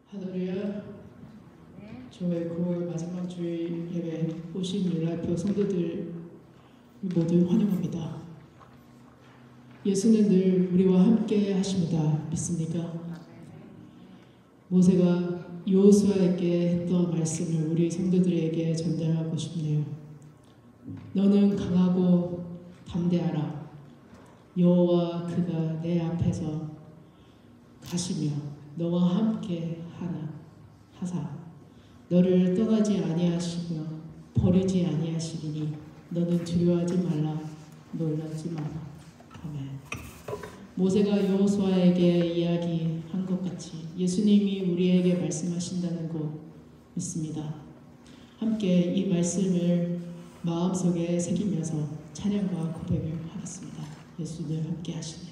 할렐루야. 저의 9월 마지막 주일 예배 오신 뉴라이프 성도들 모두 환영합니다. 예수는 늘 우리와 함께 하십니다. 믿습니까? 모세가 여호수아에게 했던 말씀을 우리 성도들에게 전달하고 싶네요. 너는 강하고 담대하라. 여호와 그가 내 앞에서 가시며 너와 함께 하사 너를 떠나지 아니하시며 버리지 아니하시리니 너는 두려워하지 말라 놀라지 마라. 아멘. 모세가 여호수아에게 이야기한 것 같이 예수님이 우리에게 말씀하신다는 거 믿습니다. 함께 이 말씀을 마음속에 새기면서 찬양과 고백을 하겠습니다. 예수님 함께 하시네.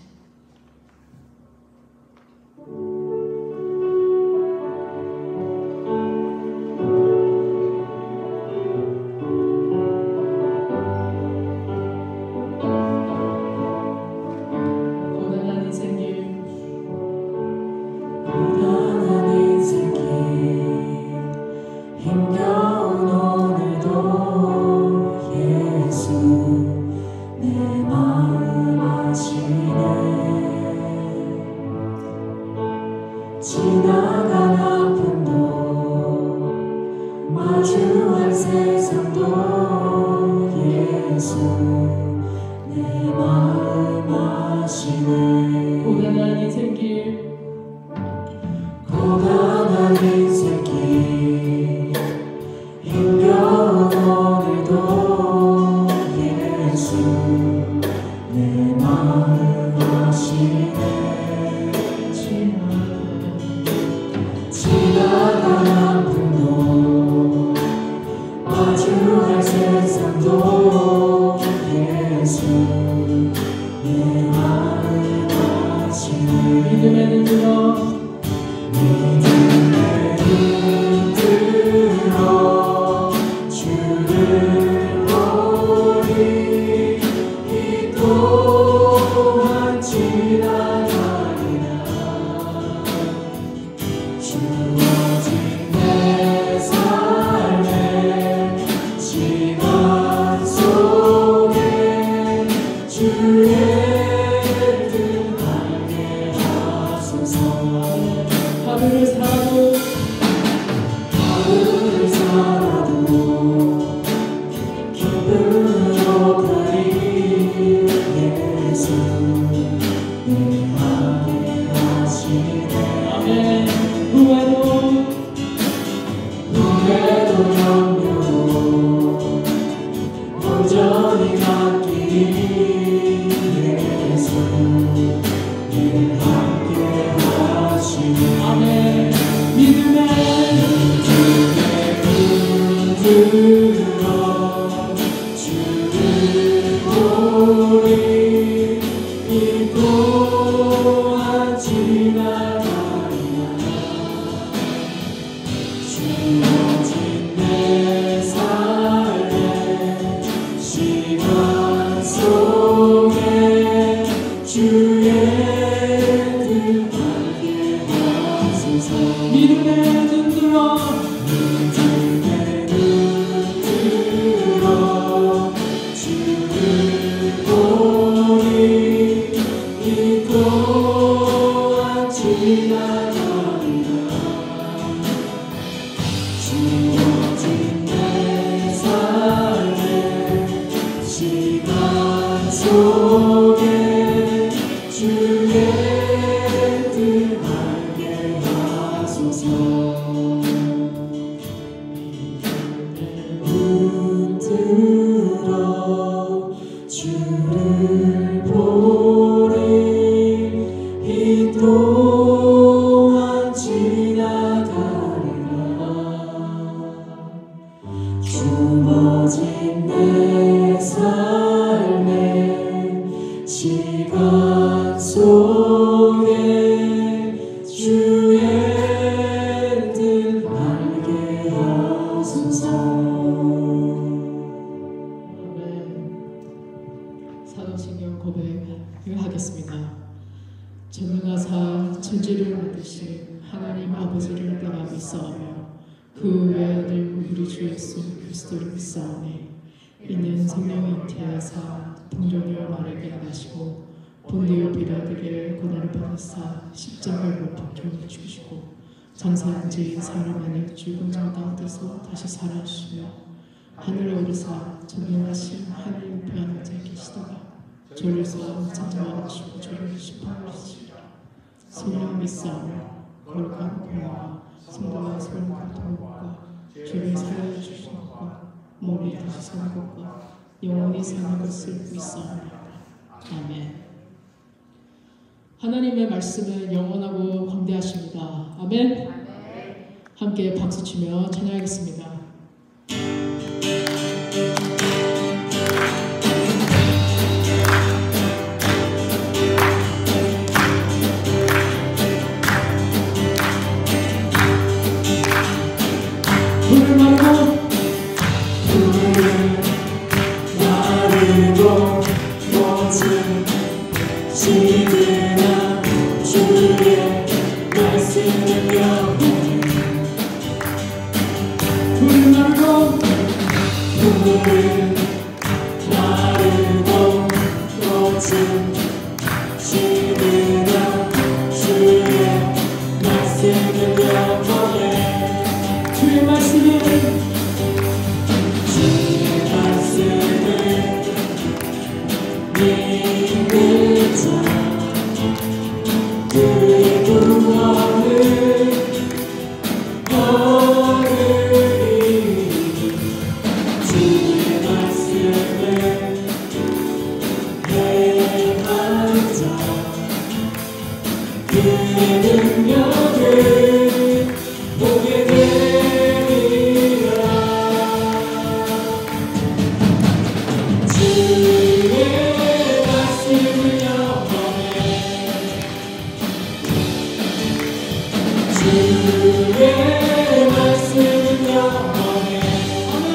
지나간 아픔도 마주할 세상도 예수 내 마음 아시네. 고단한 인생길 힘겨운 오늘도 예수 내 마음 아시네. 지나간 아픔도 마주할 세상도 예수 내 마음 아시네. 믿음의 눈 들어 주를 보리 이 또한 지나가리라. 주어진 내 삶의 시간 속에 주의 뜻 알게 하소서. 하루를 살아도 기쁨으로 가리 예수 내 함께 하시네. 아멘. 후회도 염려도 온전히 맡기리 예수 내 함께 하시네. 아멘. 믿음의 들어 주를 보리 이 또한 지나가리라. 주어진 내 삶의 시간 속에 주의 뜻 알게 하소서. 믿음의 눈 들어 주를 보리 이 또한 지나가리라. 주어진 내 삶의 시간 속에 주의 뜻 알게 하소서. 아버지를 내가 믿사오며 그 외에는 우리 주 예수 그리스도를 믿사오니 이는 성령이 잉태하사 동정녀 마리아에게 나시고 본디오 빌라에게 고난을 받으사 십자가에 못 박혀 죽으시고 장사한 지 사흘 만에 죽은 자 가운데서 다시 살아나시며 하늘에 오르사 전능하신 하늘 우편한 자에 계시다가 졸려서 찾아와주시고 저를 심판하시리라. 성령 믿사오며 거룩한 공화와 성도와 소원과 통곡과 죄를 사하여 주신 것과 몸이 다시 사는 것과 영원히 사는 것을 믿사옵나이다. 아멘. 하나님의 말씀은 영원하고 광대하십니다. 아멘. 함께 박수치며 찬양하겠습니다. 불을 마르고 모든 시드나 주의 말씀은 영원히 불을 마르고 불을 마르고 모든 시드나 주의 말씀은 영원히 주의 말씀은 주의 말씀을 믿는 자 그의 구원을 얻으리 주의 말씀을 행한 자 그의 능력을 보게 되리라. 주의 말씀은 영원해 주의 말씀은 영원해 아멘.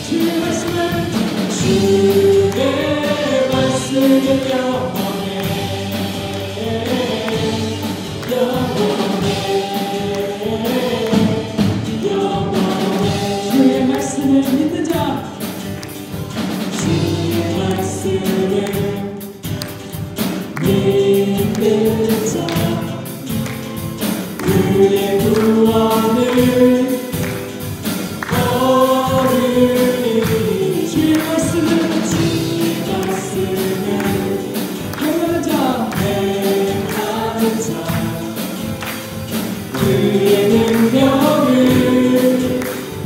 주의 말씀은 주의 말씀은 영원해 영원해 주의 말씀을 믿는 자 주의 말씀을 믿는 자 그의 구원을 얻으리 주의 말씀은 주의 말씀을 행하는 자 행하는 자 그의 능력을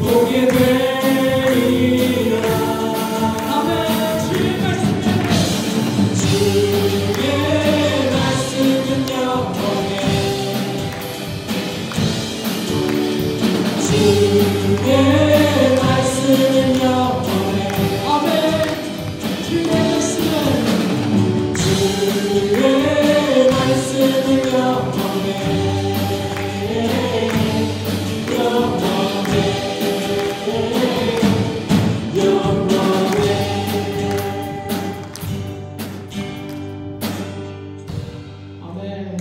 보게 되리라. 아멘. 주의 말씀은 주의 말씀은 영원해 주의 말씀은 영원해 아멘. 주의 말씀은 주의 말씀은 영원해 영원해 영원해 아멘.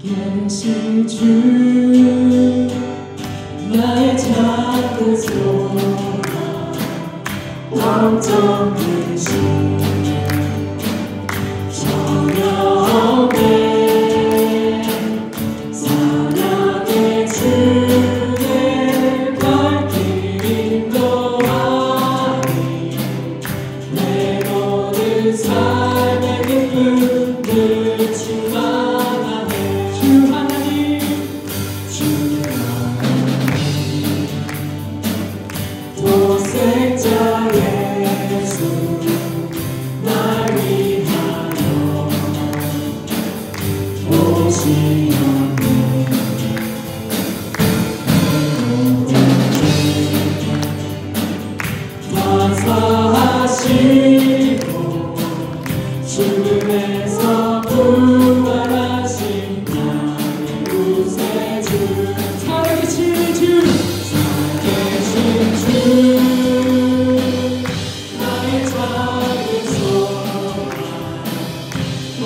계신 주 나의 작은 소망 걱정 되신 전영의 사랑의 주의 발길 인도하니 내 모든 삶의 기쁨을 충만하네. 주 하나님 주 하나님 도색자 예수 날 위하여 오시옵니 사하시고 죽음에서 부활하신 나의 구세주 살아계신 주 살아계신 주 나의 작은 소망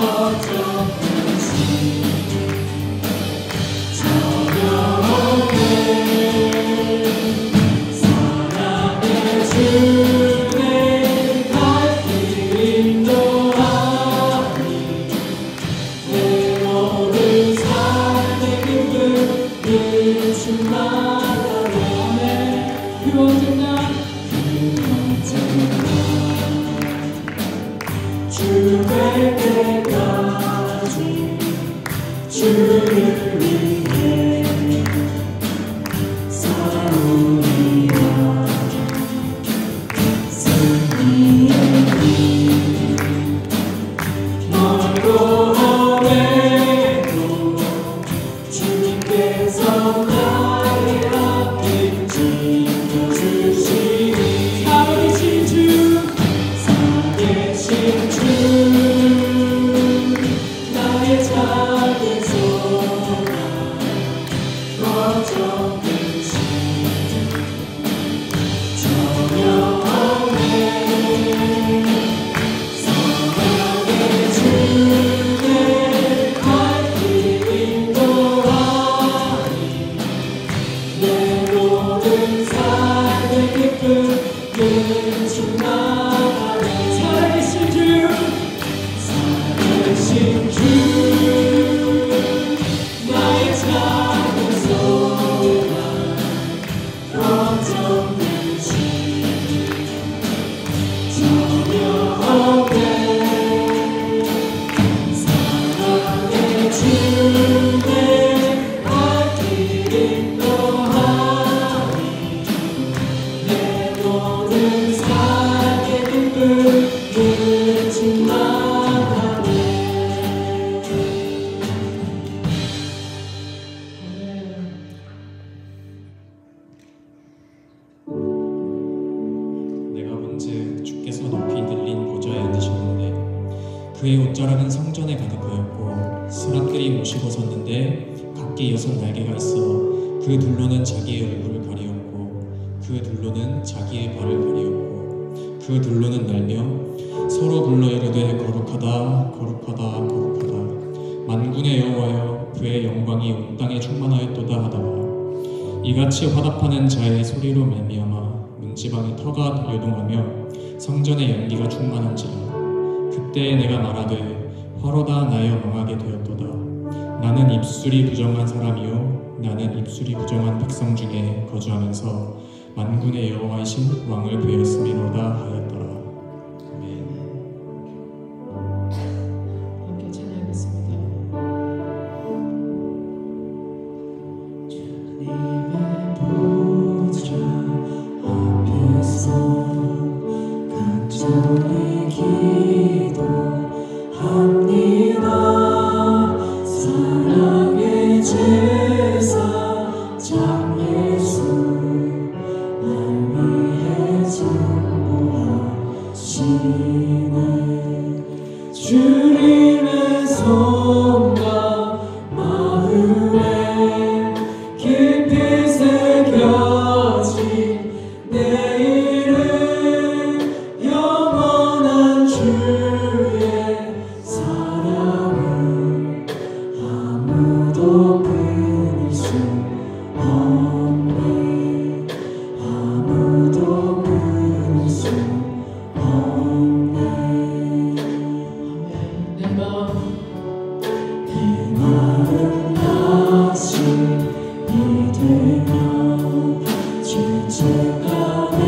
그의 옷자락은 성전에 가득하였고 스라들이 모시고 섰는데 각기 6 날개가 있어 그 둘로는 자기의 얼굴을 가리었고 그 둘로는 자기의 발을 가리었고 그 둘로는 날며 서로 불러 이르되 거룩하다 거룩하다 거룩하다 만군의 여호와여 그의 영광이 온 땅에 충만하였도다 하다가 이같이 화답하는 자의 소리로 말미암아 문지방의 터가 요동하며 성전의 연기가 충만한지라 그때 내가 말하되 화로다 나여 망하게 되었도다. 나는 입술이 부정한 사람이요 나는 입술이 부정한 백성 중에 거주하면서 만군의 여호와이신 왕을 배웠음이로다 하였더라. 아멘. 함께 찬양하겠습니다. 주님의 보좌 앞에서 간절히 기도합니다. 사랑의 제사 참 예수 날 위해 중보하시네. 주님의 손과 마음에 깊이 새겨진 내 이름 영원한 주의 사랑은 아무도 끊을 수 없네. 아무도 끊을 수 없네. 내 마음 다시 이되며 죄책감에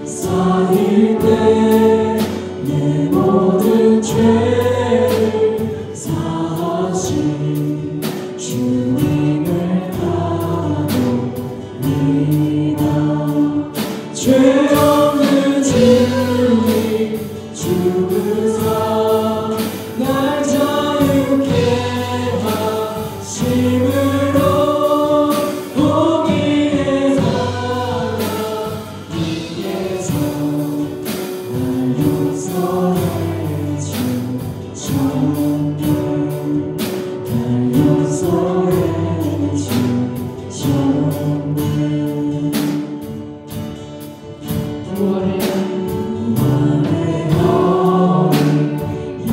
쌓일 때 내 모든 죄를 사하신 주님을 바라봅니다. 죄 없는 주님 죽으사 날 자유케 하심으로 공의의 사랑 위에서 날 용서해 주셨네. 날 용서해 주셨네. 부활의 부활의 어린 양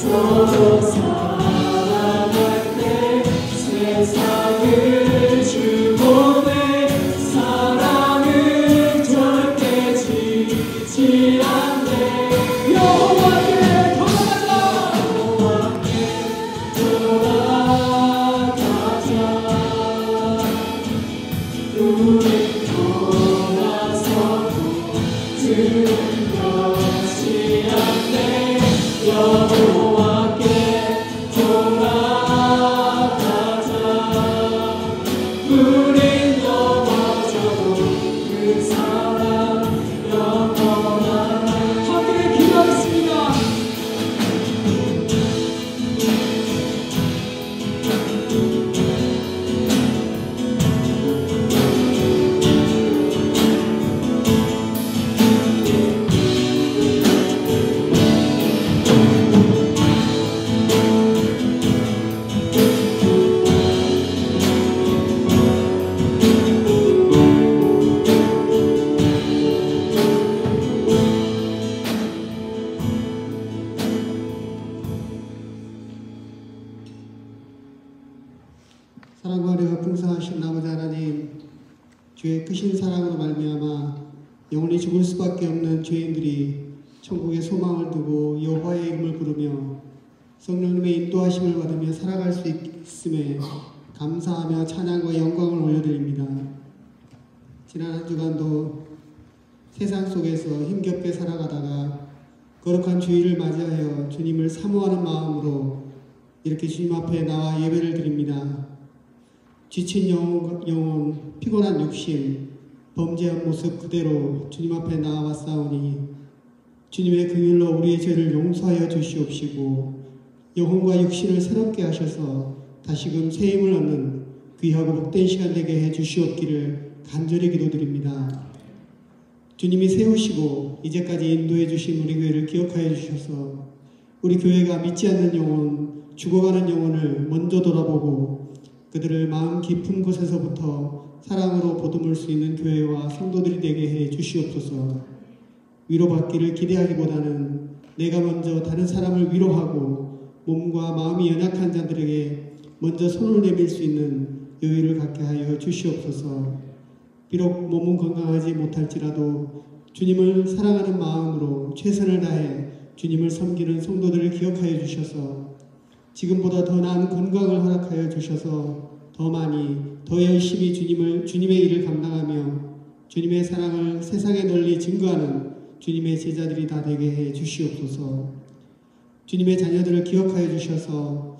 서로 사랑과 은혜가 풍성하신 아버지 하나님, 주의 크신 사랑으로 말미암아 영원히 죽을 수밖에 없는 죄인들이 천국의 소망을 두고 여호와의 이름을 부르며 성령님의 인도하심을 받으며 살아갈 수 있음에 감사하며 찬양과 영광을 올려드립니다. 지난 한 주간도 세상 속에서 힘겹게 살아가다가 거룩한 주일을 맞이하여 주님을 사모하는 마음으로 이렇게 주님 앞에 나와 예배를 드립니다. 지친 영혼, 피곤한 육신, 범죄한 모습 그대로 주님 앞에 나와왔사오니 주님의 긍휼로 우리의 죄를 용서하여 주시옵시고 영혼과 육신을 새롭게 하셔서 다시금 새 힘을 얻는 귀하고 복된 시간 되게 해 주시옵기를 간절히 기도드립니다. 주님이 세우시고 이제까지 인도해 주신 우리 교회를 기억하여 주셔서 우리 교회가 믿지 않는 영혼, 죽어가는 영혼을 먼저 돌아보고 그들을 마음 깊은 곳에서부터 사랑으로 보듬을 수 있는 교회와 성도들이 되게 해 주시옵소서. 위로받기를 기대하기보다는 내가 먼저 다른 사람을 위로하고 몸과 마음이 연약한 자들에게 먼저 손을 내밀 수 있는 여유를 갖게 하여 주시옵소서. 비록 몸은 건강하지 못할지라도 주님을 사랑하는 마음으로 최선을 다해 주님을 섬기는 성도들을 기억하여 주셔서 지금보다 더 나은 건강을 허락하여 주셔서 더 많이, 더 열심히 주님의 일을 감당하며 주님의 사랑을 세상에 널리 증거하는 주님의 제자들이 다 되게 해 주시옵소서. 주님의 자녀들을 기억하여 주셔서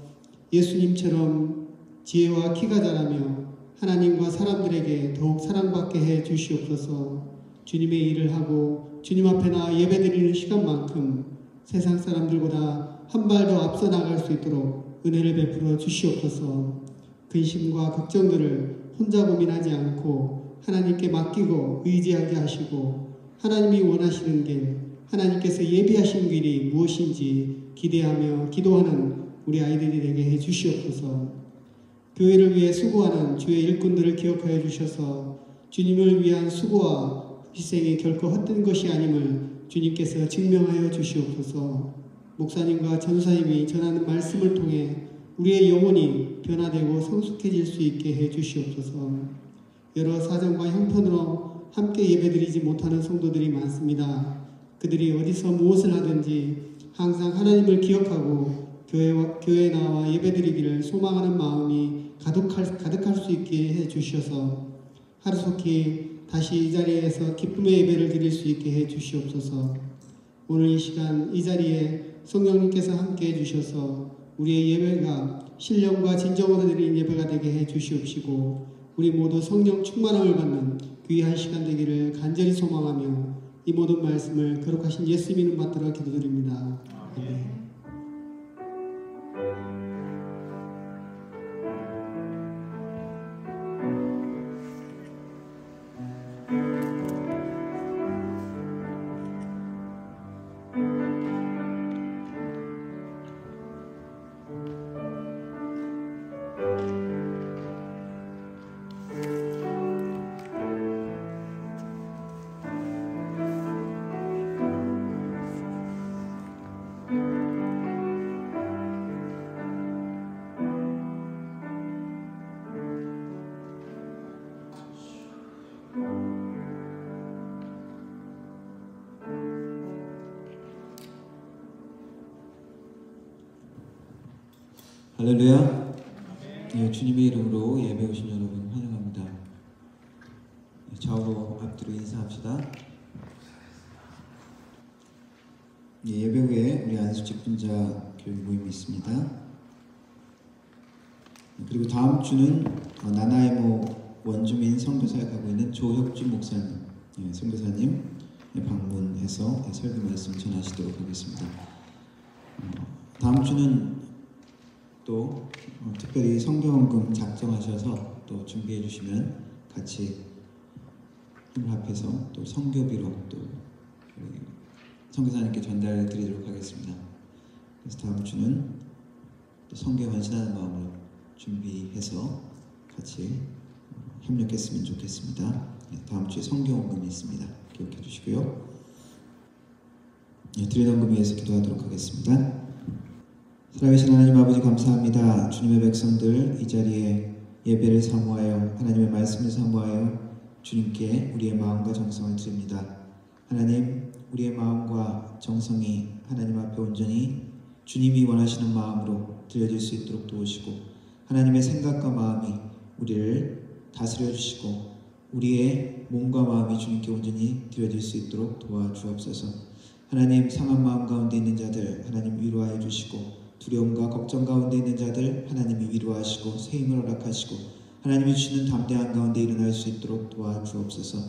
예수님처럼 지혜와 키가 자라며 하나님과 사람들에게 더욱 사랑받게 해 주시옵소서. 주님의 일을 하고 주님 앞에 나와 예배드리는 시간만큼 세상 사람들보다 한 발 더 앞서 나갈 수 있도록 은혜를 베풀어 주시옵소서. 근심과 걱정들을 혼자 고민하지 않고 하나님께 맡기고 의지하게 하시고 하나님이 원하시는 길, 하나님께서 예비하신 길이 무엇인지 기대하며 기도하는 우리 아이들이 되게 해 주시옵소서. 교회를 위해 수고하는 주의 일꾼들을 기억하여 주셔서 주님을 위한 수고와 희생이 결코 헛된 것이 아님을 주님께서 증명하여 주시옵소서. 목사님과 전사님이 전하는 말씀을 통해 우리의 영혼이 변화되고 성숙해질 수 있게 해 주시옵소서. 여러 사정과 형편으로 함께 예배드리지 못하는 성도들이 많습니다. 그들이 어디서 무엇을 하든지 항상 하나님을 기억하고 교회에 나와 예배드리기를 소망하는 마음이 가득할 수 있게 해 주셔서 하루속히 다시 이 자리에서 기쁨의 예배를 드릴 수 있게 해 주시옵소서. 오늘 이 시간 이 자리에 성령님께서 함께 해주셔서 우리의 예배가 신령과 진정으로 드리는 예배가 되게 해 주시옵시고 우리 모두 성령 충만함을 받는 귀한 시간 되기를 간절히 소망하며 이 모든 말씀을 거룩하신 예수 이름 받들어 기도드립니다. 아멘. 할렐루야. 네, 주님의 이름으로 예배 오신 여러분 환영합니다. 좌우로 앞뒤로 인사합시다. 예배 후에 우리 안수직분자 교육 모임이 있습니다. 그리고 다음 주는 나나이모 원주민 선교사에 가고 있는 조혁준 목사님, 선교사님 방문해서 설교 말씀 전하시도록 하겠습니다. 다음 주는 또 특별히 성경원금 작성하셔서 또 준비해 주시면 같이 힘을 합해서 또 성교비로 또 선교사님께 전달해 드리도록 하겠습니다. 그래서 다음 주는 또 성교에 헌신하는 마음으로 준비해서 같이 협력했으면 좋겠습니다. 다음 주에 성경원금이 있습니다. 기억해 주시고요. 드리는 헌금 위해서 기도하도록 하겠습니다. 살아계신 하나님 아버지 감사합니다. 주님의 백성들 이 자리에 예배를 사모하여 하나님의 말씀을 사모하여 주님께 우리의 마음과 정성을 드립니다. 하나님, 우리의 마음과 정성이 하나님 앞에 온전히 주님이 원하시는 마음으로 드려질 수 있도록 도우시고, 하나님의 생각과 마음이 우리를 다스려 주시고, 우리의 몸과 마음이 주님께 온전히 드려질 수 있도록 도와주옵소서. 하나님, 상한 마음 가운데 있는 자들 하나님 위로하여 주시고, 두려움과 걱정 가운데 있는 자들 하나님이 위로하시고 새 힘을 허락하시고, 하나님이 주시는 담대한 가운데 일어날 수 있도록 도와주옵소서.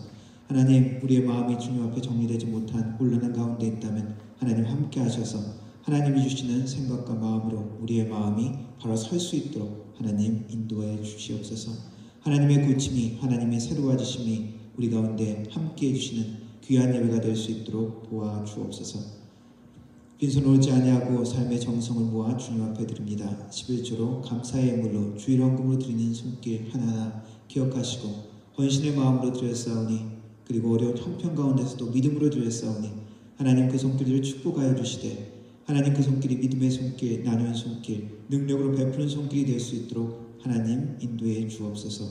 하나님, 우리의 마음이 주님 앞에 정리되지 못한 혼란한 가운데 있다면 하나님 함께 하셔서 하나님이 주시는 생각과 마음으로 우리의 마음이 바로 설 수 있도록 하나님 인도해 주시옵소서. 하나님의 고침이, 하나님의 새로워지심이 우리 가운데 함께 해주시는 귀한 예배가 될 수 있도록 도와주옵소서. 빈손으로 오지 아니하고 삶의 정성을 모아 주님 앞에 드립니다. 11조로 감사의 예물로 주일 헌금으로 드리는 손길 하나하나 기억하시고 헌신의 마음으로 드렸사오니, 그리고 어려운 형편 가운데서도 믿음으로 드렸사오니 하나님 그 손길을 축복하여 주시되, 하나님 그 손길이 믿음의 손길, 나누는 손길, 능력으로 베푸는 손길이 될 수 있도록 하나님 인도해 주옵소서.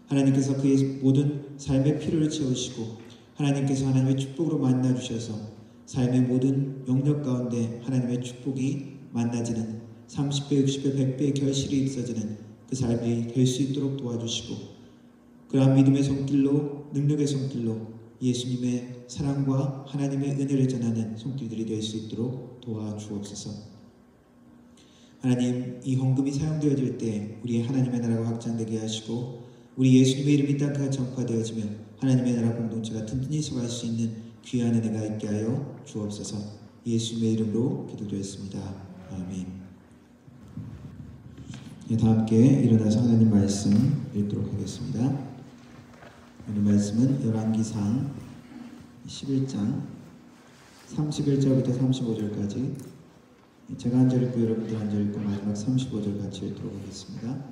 하나님께서 그의 모든 삶의 필요를 채우시고, 하나님께서 하나님의 축복으로 만나 주셔서 삶의 모든 영역 가운데 하나님의 축복이 만나지는 30배, 60배, 100배의 결실이 있어지는 그 삶이 될 수 있도록 도와주시고, 그러한 믿음의 손길로, 능력의 손길로 예수님의 사랑과 하나님의 은혜를 전하는 손길들이 될 수 있도록 도와주옵소서. 하나님, 이 헌금이 사용되어질 때 우리의 하나님의 나라가 확장되게 하시고, 우리 예수님의 이름이 땅까지 전파되어지며 하나님의 나라 공동체가 든든히 서갈 수 있는 귀한 은혜가 있게 하여 주옵소서. 예수님의 이름으로 기도드렸습니다. 아멘. 다 함께 일어나서 하나님 말씀 읽도록 하겠습니다. 오늘 말씀은 열왕기상 11장 31절부터 35절까지, 제가 한 절 읽고 여러분들 한 절 읽고 마지막 35절 같이 읽도록 하겠습니다.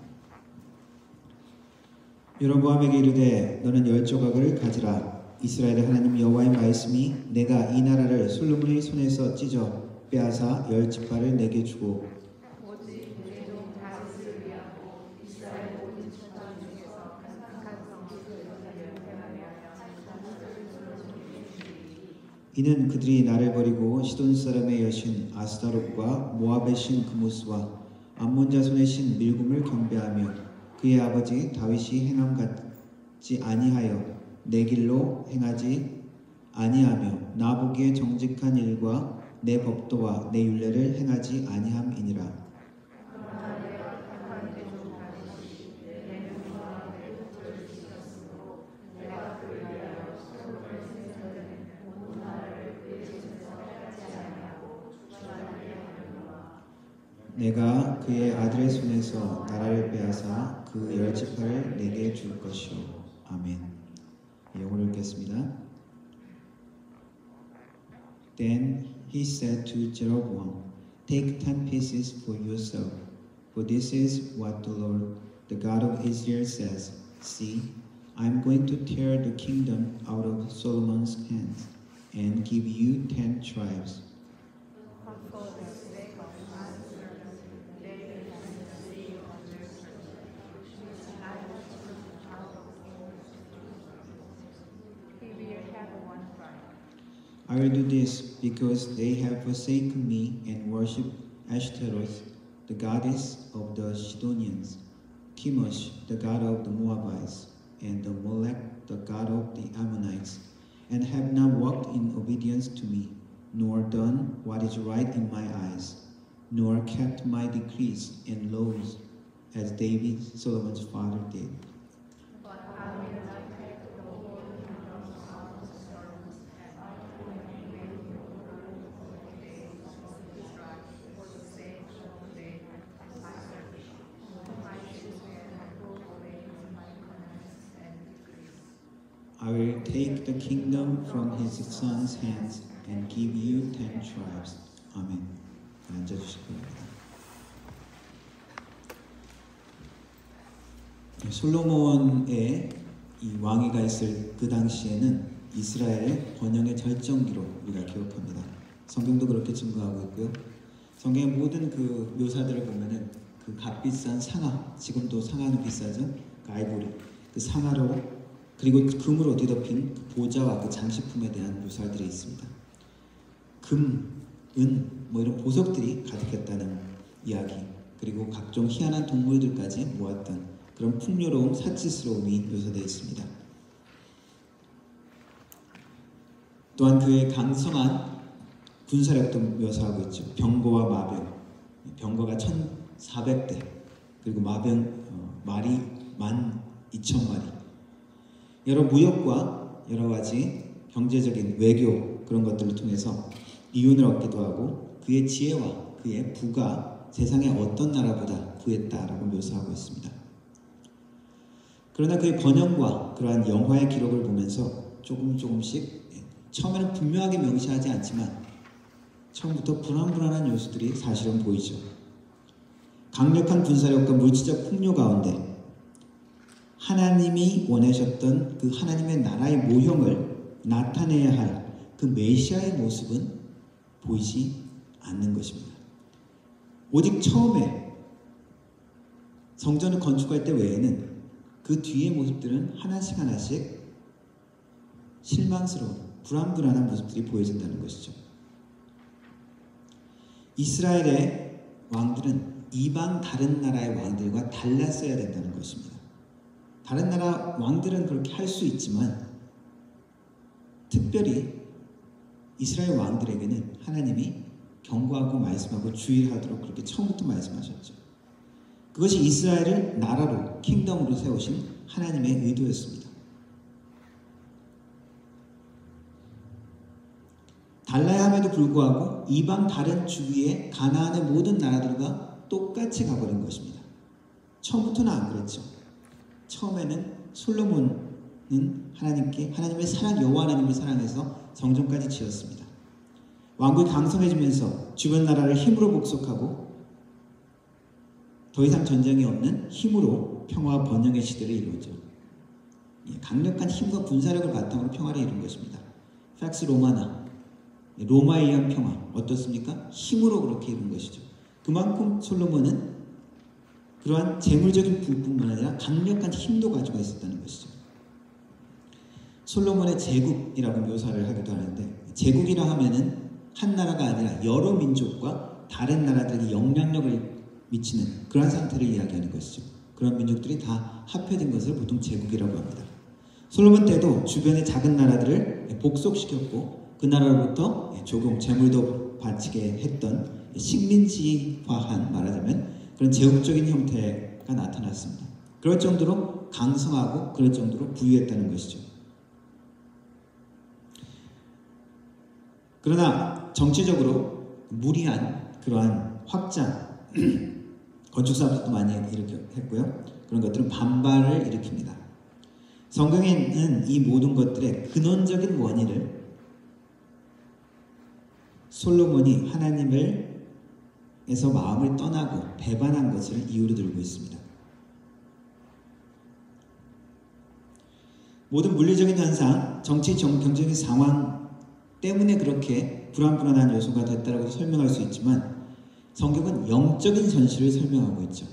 여로보암에게 이르되 너는 10조각을 가지라. 이스라엘의 하나님 여호와의 말씀이 내가 이 나라를 솔로몬의 손에서 찢어 빼앗아 10지파를 내게 주고 이는 그들이 나를 버리고 시돈 사람의 여신 아스타롯과 모압의 신 그모스와 암몬 자손의 신 밀곰을 경배하며 그의 아버지 다윗이 행함 같지 아니하여 내 길로 행하지 아니하며 나 보기에 정직한 일과 내 법도와 내 율례를 행하지 아니함이니라. 내가 그의 아들의 손에서 나라를 빼앗아 그 10지파를 내게 줄 것이요. 아멘. 영어로 읽겠습니다. Then he said to Jeroboam, Take 10 pieces for yourself, for this is what the Lord, the God of Israel says, See, I am going to tear the kingdom out of Solomon's hands and give you 10 tribes. I will do this because they have forsaken me and worshipped Ashtaroth, the goddess of the Sidonians, Chemosh, the god of the Moabites, and the Molech, the god of the Ammonites, and have not walked in obedience to me, nor done what is right in my eyes, nor kept my decrees and laws, as David, Solomon's father, did. I will take the kingdom from his son's hands and give you 10 tribes. 아멘. 앉아주실 겁니다. 솔로몬의 이 왕위가 있을 그 당시에는 이스라엘 번영의 절정기로 우리가 기억합니다. 성경도 그렇게 증거하고 있고요. 성경의 모든 그 묘사들을 보면은 그 값비싼 상아, 지금도 상아는 비싸죠. 그 아이보리, 그 상아로 그리고 금으로 뒤덮인 그 보좌와 그 장식품에 대한 묘사들이 있습니다. 금, 은, 뭐 이런 보석들이 가득했다는 이야기, 그리고 각종 희한한 동물들까지 모았던 그런 풍요로움, 사치스러움이 묘사되어 있습니다. 또한 그의 강성한 군사력도 묘사하고 있죠. 병거와 마병, 병거가 1,400대, 그리고 마병 말이 12,000마리. 여러 무역과 여러 가지 경제적인 외교 그런 것들을 통해서 이윤을 얻기도 하고 그의 지혜와 그의 부가 세상의 어떤 나라보다 부했다라고 묘사하고 있습니다. 그러나 그의 번영과 그러한 영화의 기록을 보면서 조금씩 처음에는 분명하게 명시하지 않지만 처음부터 불안한 요소들이 사실은 보이죠. 강력한 군사력과 물질적 풍요 가운데 하나님이 원하셨던 그 하나님의 나라의 모형을 나타내야 할 그 메시아의 모습은 보이지 않는 것입니다. 오직 처음에 성전을 건축할 때 외에는 그 뒤의 모습들은 하나씩 실망스러운 불안한 모습들이 보여진다는 것이죠. 이스라엘의 왕들은 이방 다른 나라의 왕들과 달랐어야 된다는 것입니다. 다른 나라 왕들은 그렇게 할 수 있지만 특별히 이스라엘 왕들에게는 하나님이 경고하고 말씀하고 주의하도록 그렇게 처음부터 말씀하셨죠. 그것이 이스라엘을 나라로, 킹덤으로 세우신 하나님의 의도였습니다. 달라야 함에도 불구하고 이방 다른 주위의 가나안의 모든 나라들과 똑같이 가버린 것입니다. 처음부터는 안 그랬죠. 처음에는 솔로몬은 하나님의 사랑, 여호와 하나님을 사랑해서 성전까지 지었습니다. 왕국이 강성해지면서 주변 나라를 힘으로 복속하고 더 이상 전쟁이 없는 힘으로 평화와 번영의 시대를 이루었죠. 강력한 힘과 군사력을 바탕으로 평화를 이룬 것입니다. 팩스 로마나, 로마에 의한 평화 어떻습니까? 힘으로 그렇게 이룬 것이죠. 그만큼 솔로몬은 그러한 재물적인 부분뿐만 아니라 강력한 힘도 가지고 있었다는 것이죠. 솔로몬의 제국이라고 묘사를 하기도 하는데, 제국이라 하면은 한 나라가 아니라 여러 민족과 다른 나라들에게 영향력을 미치는 그런 상태를 이야기하는 것이죠. 그런 민족들이 다 합해진 것을 보통 제국이라고 합니다. 솔로몬 때도 주변의 작은 나라들을 복속시켰고 그 나라로부터 조공, 재물도 바치게 했던 식민지화한, 말하자면 그런 제국적인 형태가 나타났습니다. 그럴 정도로 강성하고 그럴 정도로 부유했다는 것이죠. 그러나 정치적으로 무리한 그러한 확장, 건축 사업도 많이 일으켰고요. 그런 것들은 반발을 일으킵니다. 성경에는 이 모든 것들의 근원적인 원인을 솔로몬이 하나님에서 마음을 떠나고 배반한 것을 이유로 들고 있습니다. 모든 물리적인 현상, 정치, 경제적인 상황 때문에 그렇게 불안한 요소가 됐다고 설명할 수 있지만 성경은 영적인 현실을 설명하고 있죠.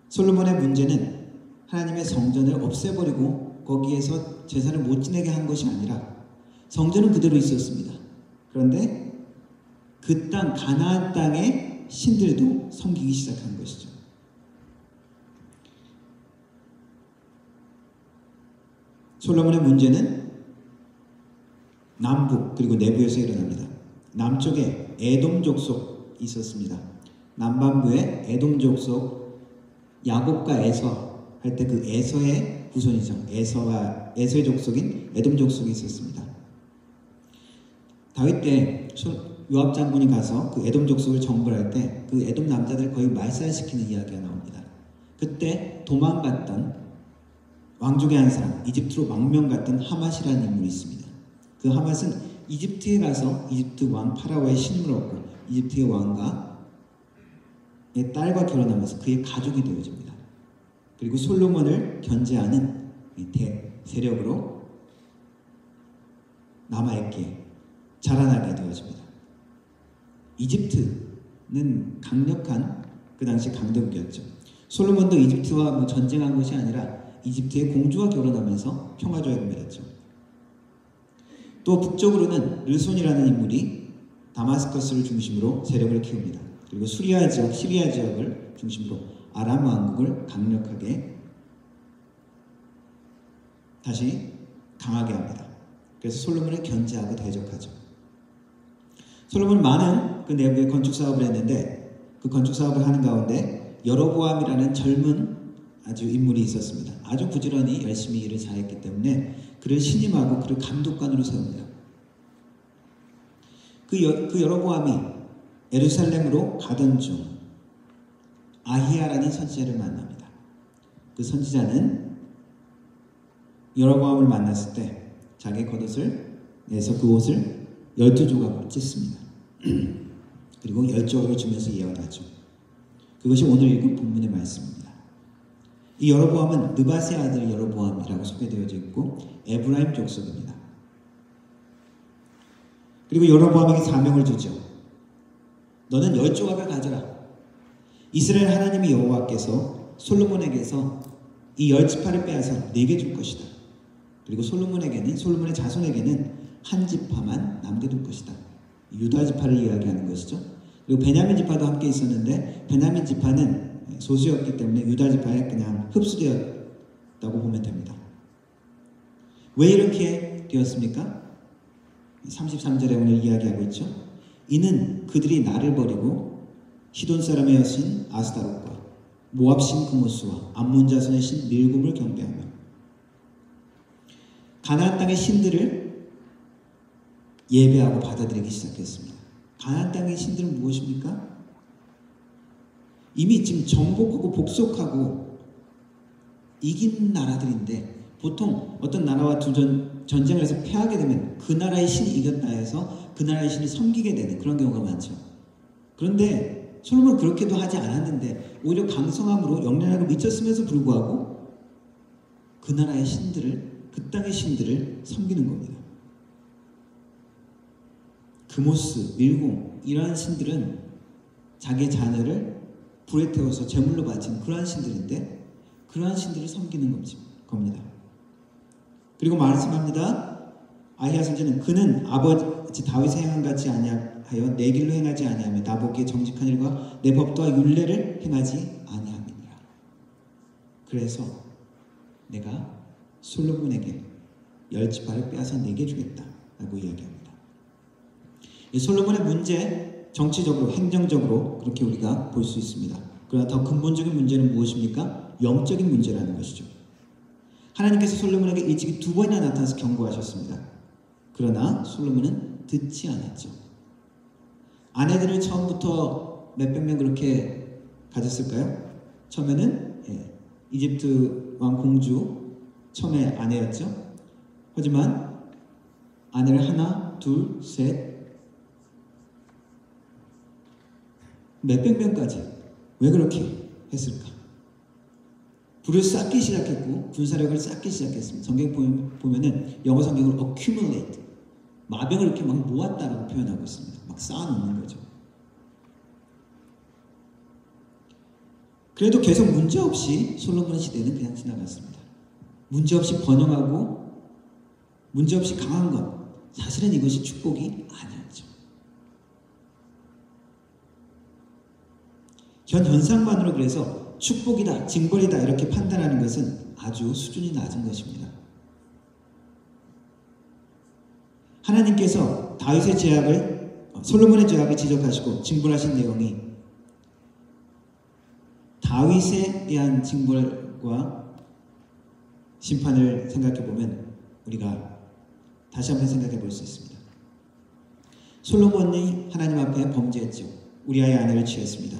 솔로몬의 문제는 하나님의 성전을 없애버리고 거기에서 제사를 못 지내게 한 것이 아니라 성전은 그대로 있었습니다. 그런데 그 땅, 가나안 땅의 신들도 섬기기 시작한 것이죠. 솔로몬의 문제는 남북 그리고 내부에서 일어납니다. 남쪽에 에돔 족속이 있었습니다. 남반부에 에돔 족속, 야곱과 에서 할 때 그 에서의 후손이죠. 에서의 족속인 에돔 족속이 있었습니다. 다윗 때 요압 장군이 가서 그 에돔 족속을 정벌할 때 그 에돔 남자들을 거의 말살시키는 이야기가 나옵니다. 그때 도망갔던 왕 중에 한 사람, 이집트로 망명 갔던 하맛이라는 인물이 있습니다. 그 하맛은 이집트에 가서 이집트 왕 파라오의 신임을 얻고 이집트의 왕과 딸과 결혼하면서 그의 가족이 되어집니다. 그리고 솔로몬을 견제하는 세력으로 남아있게 자라나게 되어집니다. 이집트, 강력한 그 당시 강대국이었죠. 솔로몬도 이집트와 전쟁한 것이 아니라 이집트의 공주와 결혼하면서 평화조약을 맺었죠. 또 북쪽으로는 르손이라는 인물이 다마스커스를 중심으로 세력을 키웁니다. 그리고 시리아 지역을 중심으로 아람 왕국을 강력하게 다시 강하게 합니다. 그래서 솔로몬을 견제하고 대적하죠. 솔로몬은 많은 그 내부의 건축 사업을 했는데 그 건축 사업을 하는 가운데 여로보암이라는 젊은 아주 인물이 있었습니다. 아주 부지런히 열심히 일을 잘했기 때문에 그를 신임하고 그를 감독관으로 세웁니다. 그 여로보암이 예루살렘으로 가던 중 아히야라는 선지자를 만납니다. 그 선지자는 여로보암을 만났을 때 자기 겉옷을 내서 그 옷을 12조각으로 찢습니다. 그리고 10조각을 주면서 예언하죠. 그것이 오늘 읽은 본문의 말씀입니다. 이 여로보암은 느밧의 아들 여로보암이라고 소개되어져 있고 에브라임 족속입니다. 그리고 여로보암에게 사명을 주죠. 너는 10조각을 가져라. 이스라엘 하나님의 여호와께서 솔로몬에게서 이 10지파를 빼앗아 내게 줄 것이다. 그리고 솔로몬의 자손에게는 한 지파만 남겨둘 것이다. 유다 지파를 이야기하는 것이죠. 그리고 베냐민 지파도 함께 있었는데 베냐민 지파는 소수였기 때문에 유다 지파에 그냥 흡수되었다고 보면 됩니다. 왜 이렇게 되었습니까? 33절에 오늘 이야기하고 있죠. 이는 그들이 나를 버리고 시돈 사람의 여신 아스다롯과 모압 신 그모스와 암몬 자손의 신 밀곰을 경배하며 가나안 땅의 신들을 예배하고 받아들이기 시작했습니다. 가나안 땅의 신들은 무엇입니까? 이미 지금 정복하고 복속하고 이긴 나라들인데 보통 어떤 나라와 전쟁을 해서 패하게 되면 그 나라의 신이 이겼다 해서 그 나라의 신을 섬기게 되는 그런 경우가 많죠. 그런데 솔로몬은 그렇게도 하지 않았는데 오히려 강성함으로 영향력을 미쳤음에도 불구하고 그 나라의 신들을, 그 땅의 신들을 섬기는 겁니다. 그모스, 밀공 이러한 신들은 자기의 자녀를 불에 태워서 제물로 바치는 그러한 신들인데 그러한 신들을 섬기는 겁니다. 그리고 말씀합니다. 아히야 선지자는 그는 아버지 다윗의 행한 같이 아니하여 내 길로 행하지 아니하며 나 보기에 정직한 일과 내 법도와 율례를 행하지 아니함이니라. 그래서 내가 솔로몬에게 10지파를 빼앗아 내게 주겠다 라고 이야기합니다. 이 솔로몬의 문제, 정치적으로 행정적으로 그렇게 우리가 볼 수 있습니다. 그러나 더 근본적인 문제는 무엇입니까? 영적인 문제라는 것이죠. 하나님께서 솔로몬에게 일찍이 2번이나 나타나서 경고하셨습니다. 그러나 솔로몬은 듣지 않았죠. 아내들을 처음부터 몇백 명 그렇게 가졌을까요? 처음에는 이집트 왕 공주 처음에 아내였죠. 하지만 아내를 하나, 둘, 셋 몇백 명까지 왜 그렇게 했을까? 부를 쌓기 시작했고 군사력을 쌓기 시작했습니다. 성경 보면은 영어 성경을 accumulate, 마병을 이렇게 막 모았다라고 표현하고 있습니다. 막 쌓아놓는 거죠. 그래도 계속 문제없이 솔로몬의 시대는 그냥 지나갔습니다. 문제없이 번영하고 문제없이 강한 것, 사실은 이것이 축복이 아니었죠. 현상만으로 그래서 축복이다, 징벌이다 이렇게 판단하는 것은 아주 수준이 낮은 것입니다. 하나님께서 솔로몬의 죄악을 지적하시고 징벌하신 내용이 다윗에 대한 징벌과 심판을 생각해 보면 우리가 다시 한번 생각해 볼 수 있습니다. 솔로몬이 하나님 앞에 범죄했죠. 우리아의 아내를 취했습니다.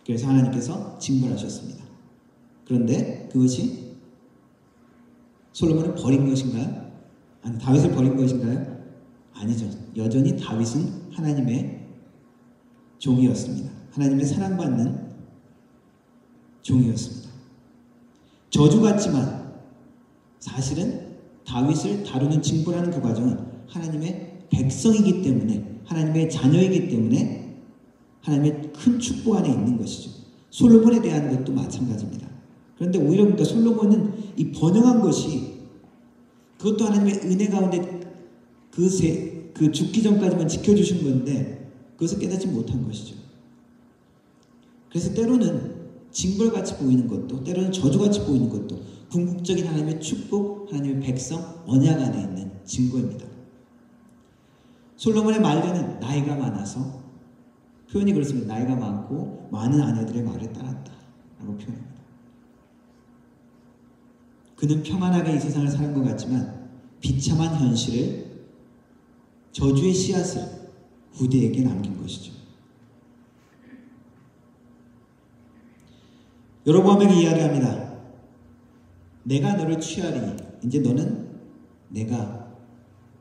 그래서 하나님께서 징벌하셨습니다. 그런데 그것이 솔로몬을 버린 것인가요? 아니, 다윗을 버린 것인가요? 아니죠. 여전히 다윗은 하나님의 종이었습니다. 하나님의 사랑받는 종이었습니다. 저주 같지만 사실은 다윗을 다루는 징벌하는 그 과정은 하나님의 백성이기 때문에, 하나님의 자녀이기 때문에 하나님의 큰 축복 안에 있는 것이죠. 솔로몬에 대한 것도 마찬가지입니다. 그런데 오히려 그러니까 솔로몬은 이 번영한 것이 그것도 하나님의 은혜 가운데 그 죽기 전까지만 지켜주신 건데 그것을 깨닫지 못한 것이죠. 그래서 때로는 징벌같이 보이는 것도 때로는 저주같이 보이는 것도 궁극적인 하나님의 축복, 하나님의 백성, 언약 안에 있는 증거입니다. 솔로몬의 말년은 나이가 많아서 표현이 그렇습니다. 나이가 많고 많은 아내들의 말을 따랐다 라고 표현합니다. 그는 평안하게 이 세상을 사는 것 같지만 비참한 현실을 저주의 씨앗을 후대에게 남긴 것이죠. 여로보암에게 이야기합니다. 내가 너를 취하리니 이제 너는 내가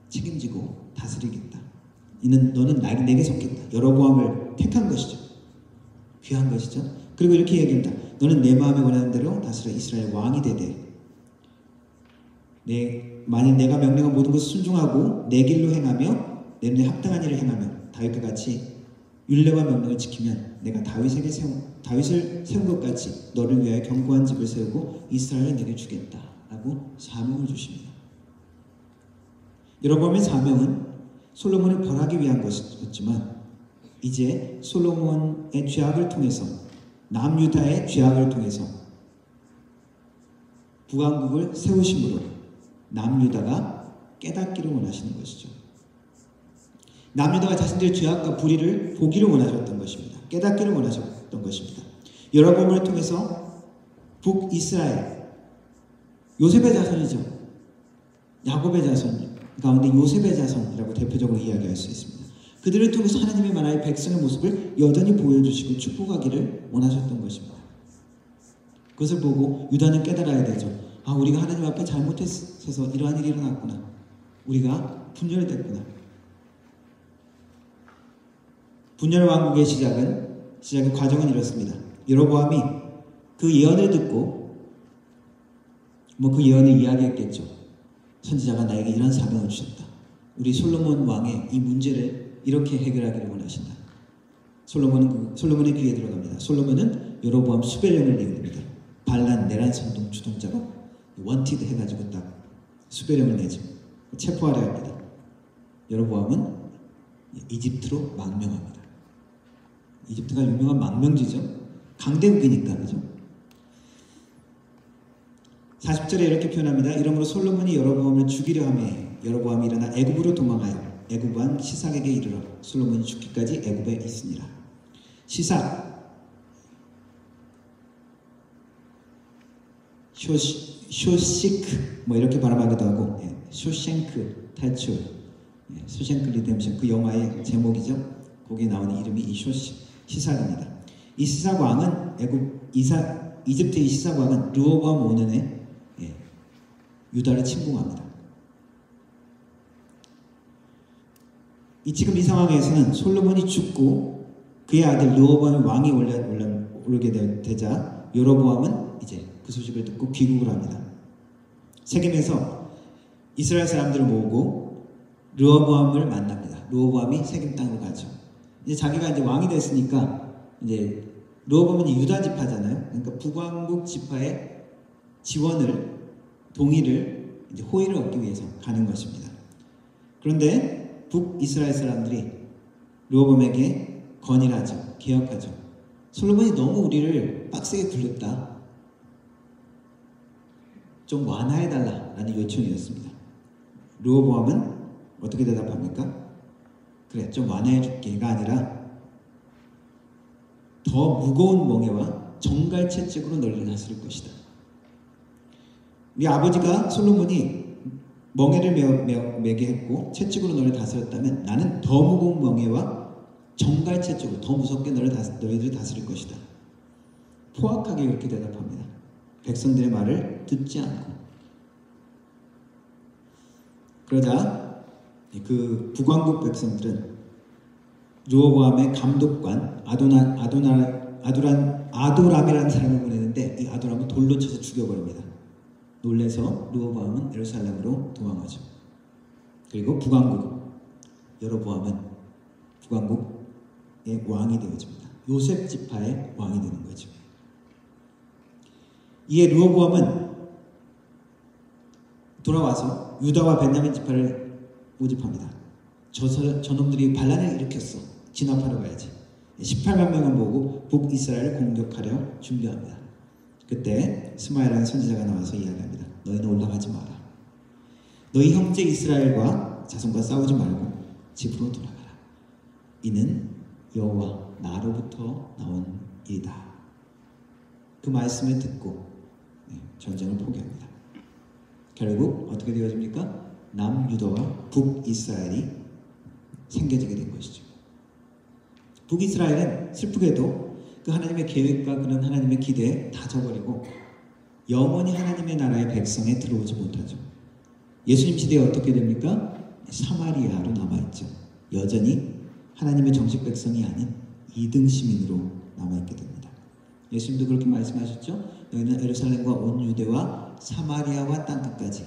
책임지고 다스리겠다. 너는 내게 속겠다. 여로보암을 택한 것이죠. 귀한 것이죠. 그리고 이렇게 얘기합니다. 너는 내 마음에 원하는 대로 다스려 이스라엘 왕이 되되 만일 내가 명령한 모든 것을 순종하고 내 길로 행하며 내 눈에 합당한 일을 행하며 다윗과 같이 율례와 명령을 지키면 내가 다윗을 세운 것 같이 너를 위하여 견고한 집을 세우고 이스라엘을 내게 주겠다 라고 사명을 주십니다. 여로보암의 사명은 솔로몬을 벌하기 위한 것이었지만 이제 솔로몬의 죄악을 통해서 남유다의 죄악을 통해서 북왕국을 세우심으로 남유다가 깨닫기를 원하시는 것이죠. 남유다가 자신들의 죄악과 불의를 보기를 원하셨던 것입니다. 깨닫기를 원하셨던 것입니다. 여로보암을 통해서 북이스라엘, 요셉의 자손이죠. 야곱의 자손 가운데 요셉의 자손이라고 대표적으로 이야기할 수 있습니다. 그들을 통해서 하나님의 나라의 백성의 모습을 여전히 보여주시고 축복하기를 원하셨던 것입니다. 그것을 보고 유다는 깨달아야 되죠. 우리가 하나님 앞에 잘못해서 이러한 일이 일어났구나. 우리가 분열됐구나. 분열 왕국의 시작의 과정은 이렇습니다. 여로보암이 그 예언을 듣고 그 예언을 이야기했겠죠. 선지자가 나에게 이런 사명을 주셨다. 우리 솔로몬 왕의 이 문제를 이렇게 해결하기를 원하신다. 솔로몬의 귀에 들어갑니다. 솔로몬은 여로보암 수배령을 내립니다. 반란, 내란 선동 주동자로 원티드 해가지고 딱 수배령을 내죠. 체포하려 합니다. 여로보암은 이집트로 망명합니다. 이집트가 유명한 망명지죠. 강대국이니까, 그죠? 40절에 이렇게 표현합니다. 이러므로 솔로몬이 여로보암을 죽이려 하매 여로보암이 일어나 애굽으로 도망하여 애굽 왕 시삭에게 이르러 솔로몬이 죽기까지 애굽에 있으니라. 시삭, 쇼시크 이렇게 발음하기도 하고 쇼셴크 탈출, 쇼셴크 리뎀션 그 영화의 제목이죠. 거기에 나오는 이름이 이 시삭입니다. 이 시삭 왕은 이집트의 시삭 왕은 르호보암 5년에 유다를 침공합니다. 지금 이 상황에서는 솔로몬이 죽고 그의 아들 르호보암이 왕이 오르게 되자 여로보암은 이제 그 소식을 듣고 귀국을 합니다. 세겜에서 이스라엘 사람들을 모으고 르호보암을 만납니다. 르호보암이 세겜 땅으로 가죠. 이제 자기가 이제 왕이 됐으니까 이제 르호보암은 유다 지파잖아요. 그러니까 북왕국 지파의 동의를 이제 호의를 얻기 위해서 가는 것입니다. 그런데 북이스라엘 사람들이 르호보암에게 건의를 하죠. 개혁하죠. 솔로몬이 너무 우리를 빡세게 굴렸다. 좀 완화해달라라는 요청이었습니다. 르호보암은 어떻게 대답합니까? 그래, 좀 완화해줄게가 아니라 더 무거운 멍에와 정갈채찍으로 너희를 다스릴 것이다. 우리 아버지가 솔로몬이 멍에를 매게 했고 채찍으로 너를 다스렸다면 나는 더 무거운 멍에와 정갈채찍으로 더 무섭게 너희들을 다스릴 것이다. 포악하게 그렇게 대답합니다. 백성들의 말을 듣지 않고. 그러자 그 북왕국 백성들은 르호보암의 감독관 아도람이라는 사람을 보내는데 이 아도람은 돌로 쳐서 죽여버립니다. 놀래서 르호보암은 예루살렘으로 도망하죠. 그리고 북왕국 여로보암은 북왕국 왕이 되어집니다. 요셉 지파의 왕이 되는 거죠. 이에 르호보암은 돌아와서 유다와 벤야민 지파를 모집합니다. 저놈들이 반란을 일으켰어. 진압하러 가야지. 18만 명을 모으고 북이스라엘을 공격하려 준비합니다. 그때 스마야라는 선지자가 나와서 이야기합니다. 너희는 올라가지 마라. 너희 형제 이스라엘과 자손과 싸우지 말고 집으로 돌아가라. 이는 여호와 나로부터 나온 일이다. 그 말씀을 듣고 전쟁을 포기합니다. 결국 어떻게 되어집니까? 남유다와 북이스라엘이 생겨지게 된 것이죠. 북이스라엘은 슬프게도 그 하나님의 계획과 그런 하나님의 기대에 다 져버리고 영원히 하나님의 나라의 백성에 들어오지 못하죠. 예수님 시대에 어떻게 됩니까? 사마리아로 남아있죠. 여전히 하나님의 정식 백성이 아닌 2등 시민으로 남아있게 됩니다. 예수님도 그렇게 말씀하셨죠. 너희는 예루살렘과 온 유대와 사마리아와 땅끝까지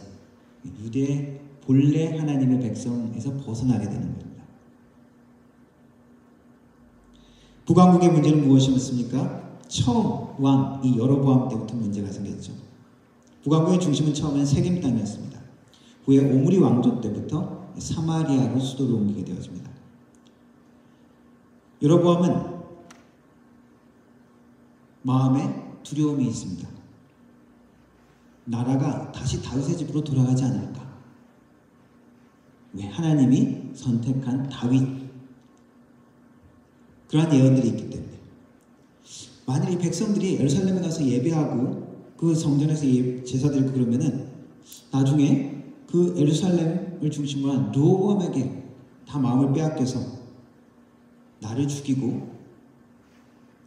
유대의 본래 하나님의 백성에서 벗어나게 되는 겁니다. 북왕국의 문제는 무엇이었습니까? 처음 왕 이 여로보암 때부터 문제가 생겼죠. 북왕국의 중심은 처음엔 세겜 땅이었습니다. 후에 오므리 왕조 때부터 사마리아로 수도를 옮기게 되어집니다. 여로보암은 마음에 두려움이 있습니다. 나라가 다시 다윗의 집으로 돌아가지 않을까? 왜? 하나님이 선택한 다윗, 그러한 예언들이 있기 때문에. 만일 이 백성들이 예루살렘에 가서 예배하고 그 성전에서 제사드리고 그러면은 나중에 그 예루살렘을 중심으로 한 르호보암에게 다 마음을 빼앗겨서 나를 죽이고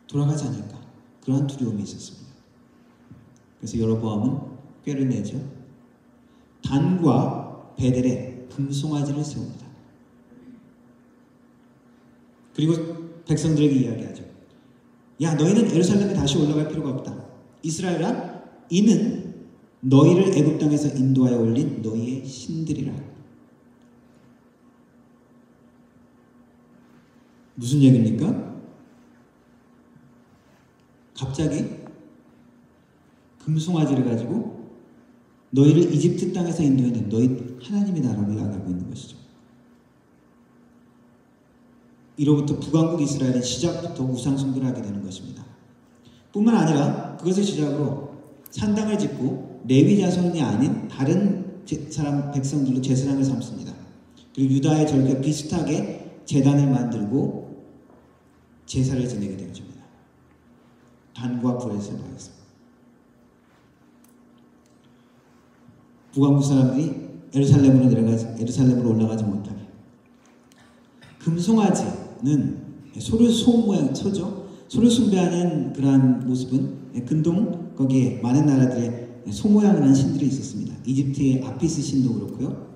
돌아가지 않을까? 그러한 두려움이 있었습니다. 그래서 여로보암은 꾀를 내죠. 단과 베델에 금송아지를 세웁니다. 그리고 백성들에게 이야기하죠. 야, 너희는 예루살렘에 다시 올라갈 필요가 없다. 이스라엘아, 이는 너희를 애굽 땅에서 인도하여 올린 너희의 신들이라. 무슨 얘기입니까? 갑자기 금송아지를 가지고 너희를 이집트 땅에서 인도해낸 너희 하나님의 나라로 이야기하고 있는 것이죠. 이로부터 북왕국 이스라엘은 시작부터 우상숭배를 하게 되는 것입니다. 뿐만 아니라 그것을 시작으로 산당을 짓고 레위 자손이 아닌 다른 백성들로 제사장을 삼습니다. 그리고 유다의 절과 비슷하게 제단을 만들고 제사를 지내게 되어집니다. 단과 브렛을 말했습니다. 북왕국 사람들이 예루살렘으로 올라가지 못하게. 금송아지는 소를 모양 소죠. 소를 숭배하는 그러한 모습은 근동 거기에 많은 나라들의 소 모양을 한 신들이 있었습니다. 이집트의 아피스 신도 그렇고요.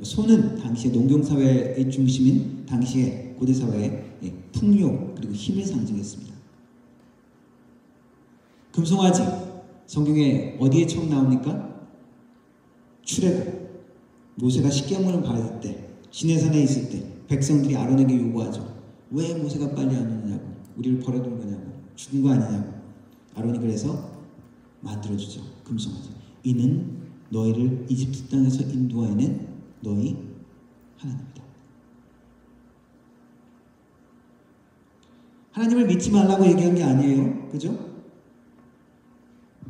소는 당시의 농경사회의 중심인 당시의 고대사회의 풍요 그리고 힘을 상징했습니다. 금송아지 성경에 어디에 처음 나옵니까? 출애굽. 모세가 십계명을 받을 때 시내산에 있을 때 백성들이 아론에게 요구하죠. 왜 모세가 빨리 안 오느냐고, 우리를 버려둔 거냐고, 죽은 거 아니냐고. 아론이 그래서 만들어주죠. 금송아지. 이는 너희를 이집트 땅에서 인도하여낸 너희 하나님이다. 하나님을 믿지 말라고 얘기한 게 아니에요. 그죠?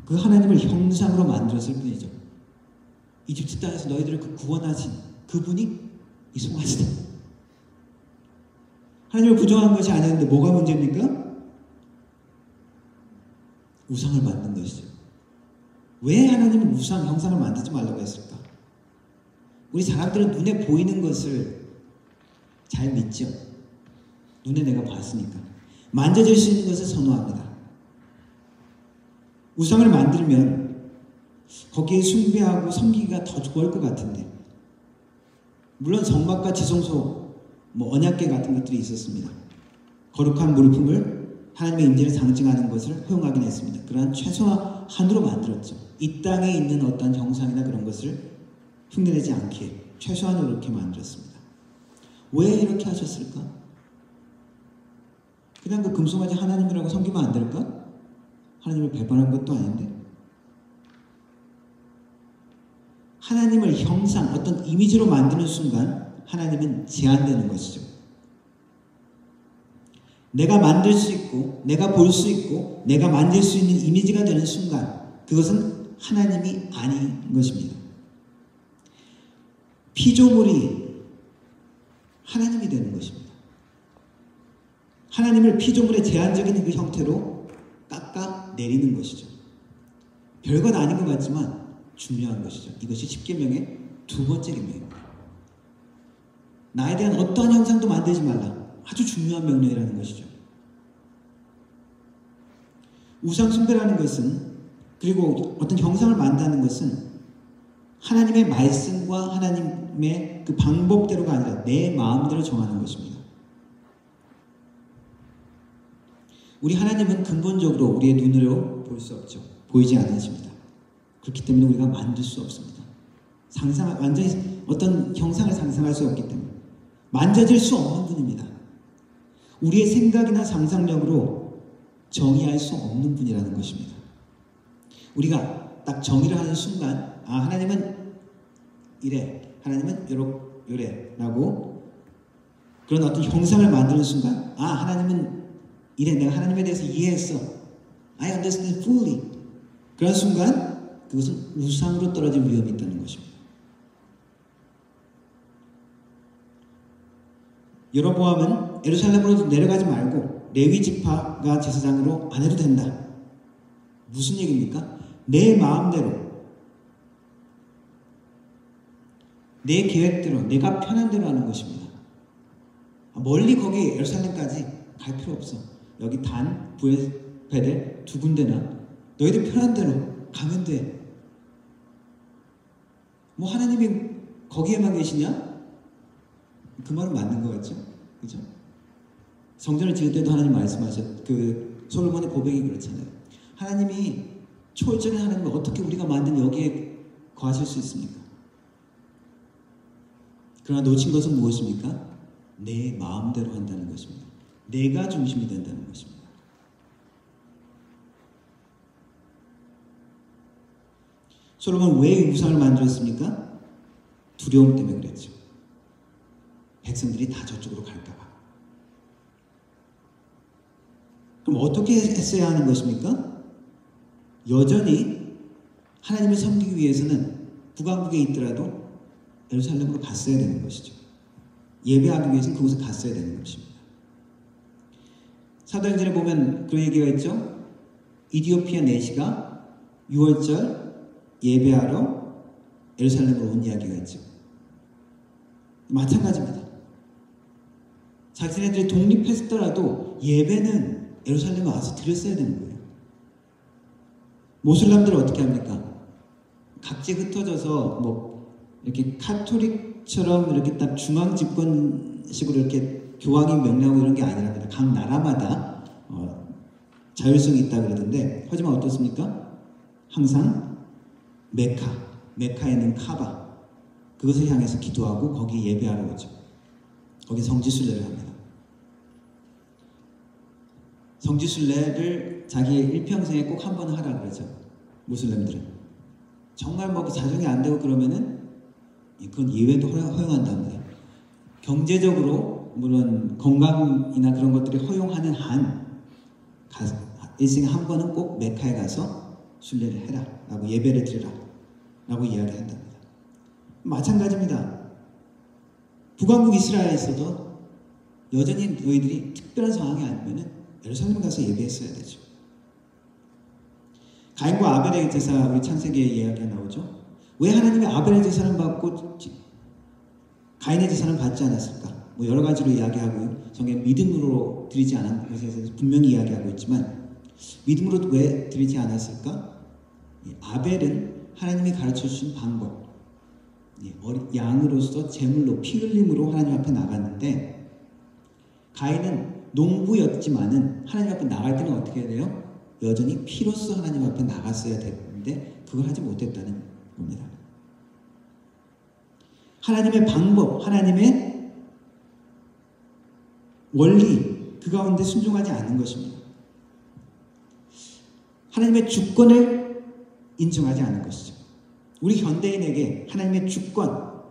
그 하나님을 형상으로 만들었을 뿐이죠. 이집트 땅에서 너희들을 구원하신 그분이 이 송아지다. 하나님을 부정한 것이 아니었는데 뭐가 문제입니까? 우상을 만든 것이죠. 왜 하나님은 우상, 형상을 만들지 말라고 했을까? 우리 사람들은 눈에 보이는 것을 잘 믿죠. 눈에 내가 봤으니까. 만져질 수 있는 것을 선호합니다. 우상을 만들면 거기에 숭배하고 섬기기가 더 좋을 것 같은데, 물론 성막과 지성소, 언약궤 같은 것들이 있었습니다. 거룩한 물품을 하나님의 임재를 상징하는 것을 허용하긴 했습니다. 그러한 최소한으로 만들었죠. 이 땅에 있는 어떤 형상이나 그런 것을 흉내내지 않게 최소한으로 이렇게 만들었습니다. 왜 이렇게 하셨을까? 그냥 그 금송아지 하나님이라고 섬기면 안 될까? 하나님을 배반한 것도 아닌데. 하나님을 형상, 어떤 이미지로 만드는 순간 하나님은 제한되는 것이죠. 내가 만들 수 있고 내가 볼 수 있고 내가 만들 수 있는 이미지가 되는 순간 그것은 하나님이 아닌 것입니다. 피조물이 하나님이 되는 것입니다. 하나님을 피조물의 제한적인 그 형태로 깎아내리는 것이죠. 별것 아닌 것 같지만 중요한 것이죠. 이것이 십계명의 두 번째 계명입니다. 나에 대한 어떠한 형상도 만들지 말라. 아주 중요한 명령이라는 것이죠. 우상 숭배라는 것은, 그리고 어떤 형상을 만드는 것은 하나님의 말씀과 하나님의 그 방법대로가 아니라 내 마음대로 정하는 것입니다. 우리 하나님은 근본적으로 우리의 눈으로 볼 수 없죠. 보이지 않으십니다. 그렇기 때문에 우리가 만들 수 없습니다. 완전히 어떤 형상을 상상할 수 없기 때문에 만져질 수 없는 분입니다. 우리의 생각이나 상상력으로 정의할 수 없는 분이라는 것입니다. 우리가 딱 정의를 하는 순간 하나님은 이래, 하나님은 요래 라고 그런 어떤 형상을 만드는 순간 하나님은 이래, 내가 하나님에 대해서 이해했어, I understand fully, 그런 순간 그것은 우상으로 떨어질 위험이 있다는 것입니다. 여로보암은 예루살렘으로 내려가지 말고 레위 지파가 제사장으로 안 해도 된다. 무슨 얘기입니까? 내 마음대로, 내 계획대로, 내가 편한 대로 하는 것입니다. 멀리 거기 예루살렘까지 갈 필요 없어. 여기 단, 베델 두 군데나 너희들 편한 대로 가면 돼. 뭐 하나님이 거기에만 계시냐? 그 말은 맞는 것 같죠? 그죠? 성전을 지을 때도 하나님 말씀하셨, 솔로몬의 고백이 그렇잖아요. 하나님이 초월적인 하나님을 어떻게 우리가 만든 여기에 거하실 수 있습니까? 그러나 놓친 것은 무엇입니까? 내 마음대로 한다는 것입니다. 내가 중심이 된다는 것입니다. 솔로몬은 왜 우상을 만들었습니까? 두려움 때문에 그랬죠. 백성들이 다 저쪽으로 갈까봐. 그럼 어떻게 했어야 하는 것입니까? 여전히 하나님을 섬기기 위해서는 북왕국에 있더라도 예루살렘으로 갔어야 되는 것이죠. 예배하기 위해서는 그곳에 갔어야 되는 것입니다. 사도행전에 보면 그런 얘기가 있죠. 이디오피아 내시가 6월절 예배하러 예루살렘으로 온 이야기가 있죠. 마찬가지입니다. 자기네들이 독립했더라도 예배는 예루살렘에 와서 드렸어야 되는 거예요. 모슬람들은 어떻게 합니까? 각지에 흩어져서 이렇게 카톨릭처럼 이렇게 딱 중앙 집권식으로 이렇게 교황이 명령하고 이런 게 아니랍니다. 각 나라마다 자율성이 있다 그러던데, 하지만 어떻습니까? 항상 메카에 있는 카바, 그것을 향해서 기도하고 거기 예배하러 오죠. 거기 성지순례를 합니다. 성지순례를 자기의 일평생에 꼭 한 번 하라 그러죠. 무슬림들은. 정말 자정이 안 되고 그러면은 그건 예외도 허용한다 합니다. 경제적으로 물론 건강이나 그런 것들이 허용하는 한 일생에 한 번은 꼭 메카에 가서 순례를 해라 라고, 예배를 드리라 라고 이야기한답니다. 마찬가지입니다. 북왕국 이스라엘에서도 여전히 너희들이 특별한 상황이 아니면 예루살렘에 가서 예배했어야 되죠. 가인과 아벨의 제사, 우리 창세기에 이야기가 나오죠. 왜 하나님이 아벨의 제사는 받고 가인의 제사는 받지 않았을까? 여러 가지로 이야기하고요. 성경 믿음으로 드리지 않은 것에 대해서 분명히 이야기하고 있지만, 믿음으로 왜 드리지 않았을까? 아벨은 하나님이 가르쳐 주신 방법, 양으로서 제물로 피 흘림으로 하나님 앞에 나갔는데, 가인은 농부였지만은 하나님 앞에 나갈 때는 어떻게 해야 돼요? 여전히 피로써 하나님 앞에 나갔어야 되는데 그걸 하지 못했다는 겁니다. 하나님의 방법, 하나님의 원리, 그 가운데 순종하지 않는 것입니다. 하나님의 주권을 인정하지 않는 것이죠. 우리 현대인에게 하나님의 주권,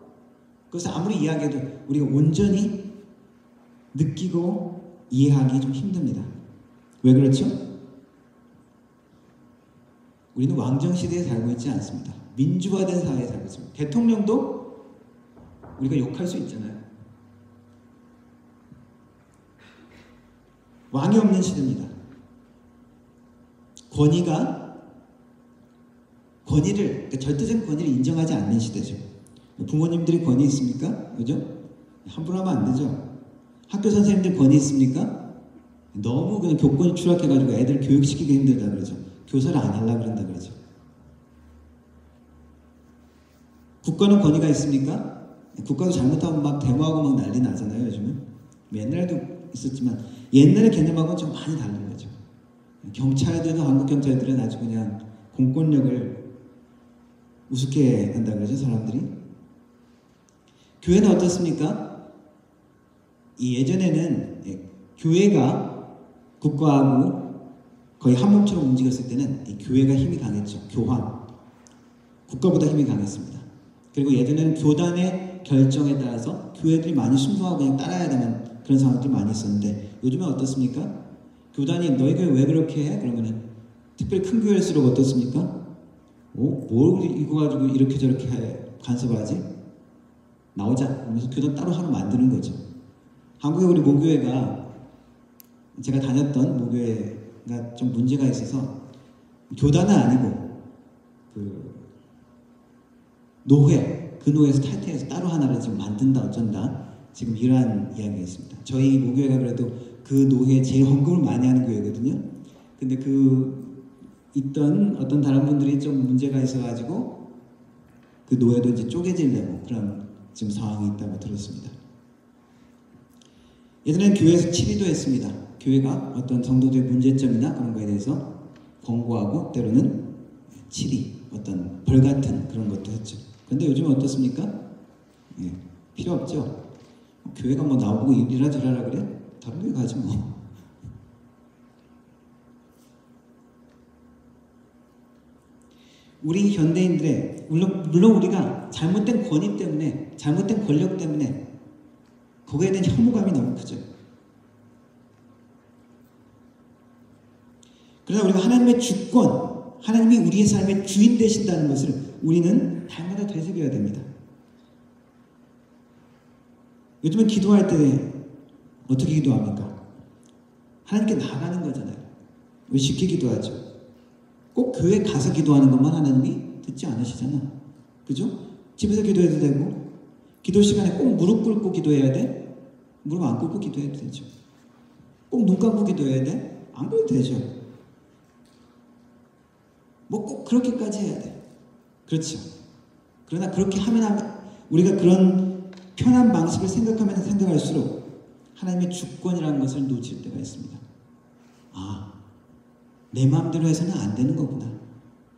그것을 아무리 이야기해도 우리가 온전히 느끼고 이해하기 좀 힘듭니다. 왜 그렇죠? 우리는 왕정시대에 살고 있지 않습니다. 민주화된 사회에 살고 있습니다. 대통령도 우리가 욕할 수 있잖아요. 왕이 없는 시대입니다. 권위를, 그러니까 절대적인 권위를 인정하지 않는 시대죠. 부모님들이 권위 있습니까? 그죠? 함부로 하면 안 되죠. 학교 선생님들 권위 있습니까? 너무 그냥 교권이 추락해가지고 애들 교육시키기 힘들다 그러죠. 교사를 안 하려고 그런다 그러죠. 국가는 권위가 있습니까? 국가도 잘못하면 막 데모하고 막 난리 나잖아요, 요즘은. 옛날에도 있었지만 옛날의 개념하고는 좀 많이 다른 거죠. 경찰들도, 한국 경찰들은 아주 그냥 공권력을 우습게 한다 그러죠, 사람들이. 교회는 어떻습니까? 예전에는 교회가 국가하고 거의 한 몸처럼 움직였을 때는 이 교회가 힘이 강했죠. 교황. 국가보다 힘이 강했습니다. 그리고 예전에는 교단의 결정에 따라서 교회들이 많이 순종하고 그냥 따라야 되는 그런 상황들이 많이 있었는데 요즘은 어떻습니까? 교단이 너희 교회 왜 그렇게 해? 그러면은 특별히 큰 교회일수록 어떻습니까? 뭘 이거 가지고 이렇게 저렇게 간섭하지? 나오자. 그러면서 교단 따로 하나 만드는 거죠. 한국에 우리 모교회가 제가 다녔던 모교회가 좀 문제가 있어서 교단은 아니고 그 노회, 그 노회에서 탈퇴해서 따로 하나를 지금 만든다 어쩐다 지금 이러한 이야기가 있습니다. 저희 모교회가 그래도 그 노회에 제일 헌금을 많이 하는 교회거든요. 근데 있던 어떤 다른 분들이 좀 문제가 있어가지고 그 노회도 이제 쪼개지려고 그런 지금 상황이 있다고 들었습니다. 예전에는 교회에서 치리도 했습니다. 교회가 어떤 성도들의 문제점이나 그런 거에 대해서 권고하고 때로는 치리, 어떤 벌 같은 그런 것도 했죠. 그런데 요즘은 어떻습니까? 필요 없죠. 교회가 뭐 나오고 이리라 저리라 그래? 다른 교회 가지 뭐. 우리 현대인들의 물론 우리가 잘못된 권위 때문에 잘못된 권력 때문에 거기에 대한 혐오감이 너무 크죠. 그러나 우리가 하나님의 주권, 하나님이 우리의 삶의 주인 되신다는 것을 우리는 날마다 되새겨야 됩니다. 요즘은 기도할 때 어떻게 기도합니까? 하나님께 나아가는 거잖아요. 왜 쉽게 기도하죠? 꼭 교회 가서 기도하는 것만 하나님이 듣지 않으시잖아. 그죠? 집에서 기도해도 되고 기도 시간에 꼭 무릎 꿇고 기도해야 돼? 무릎 안 꿇고 기도해도 되죠. 꼭 눈 감고 기도해야 돼? 안 그래도 되죠. 뭐 꼭 그렇게까지 해야 돼. 그렇죠. 그러나 그렇게 하면 우리가 그런 편한 방식을 생각하면 생각할수록 하나님의 주권이라는 것을 놓칠 때가 있습니다. 내 마음대로 해서는 안 되는 거구나.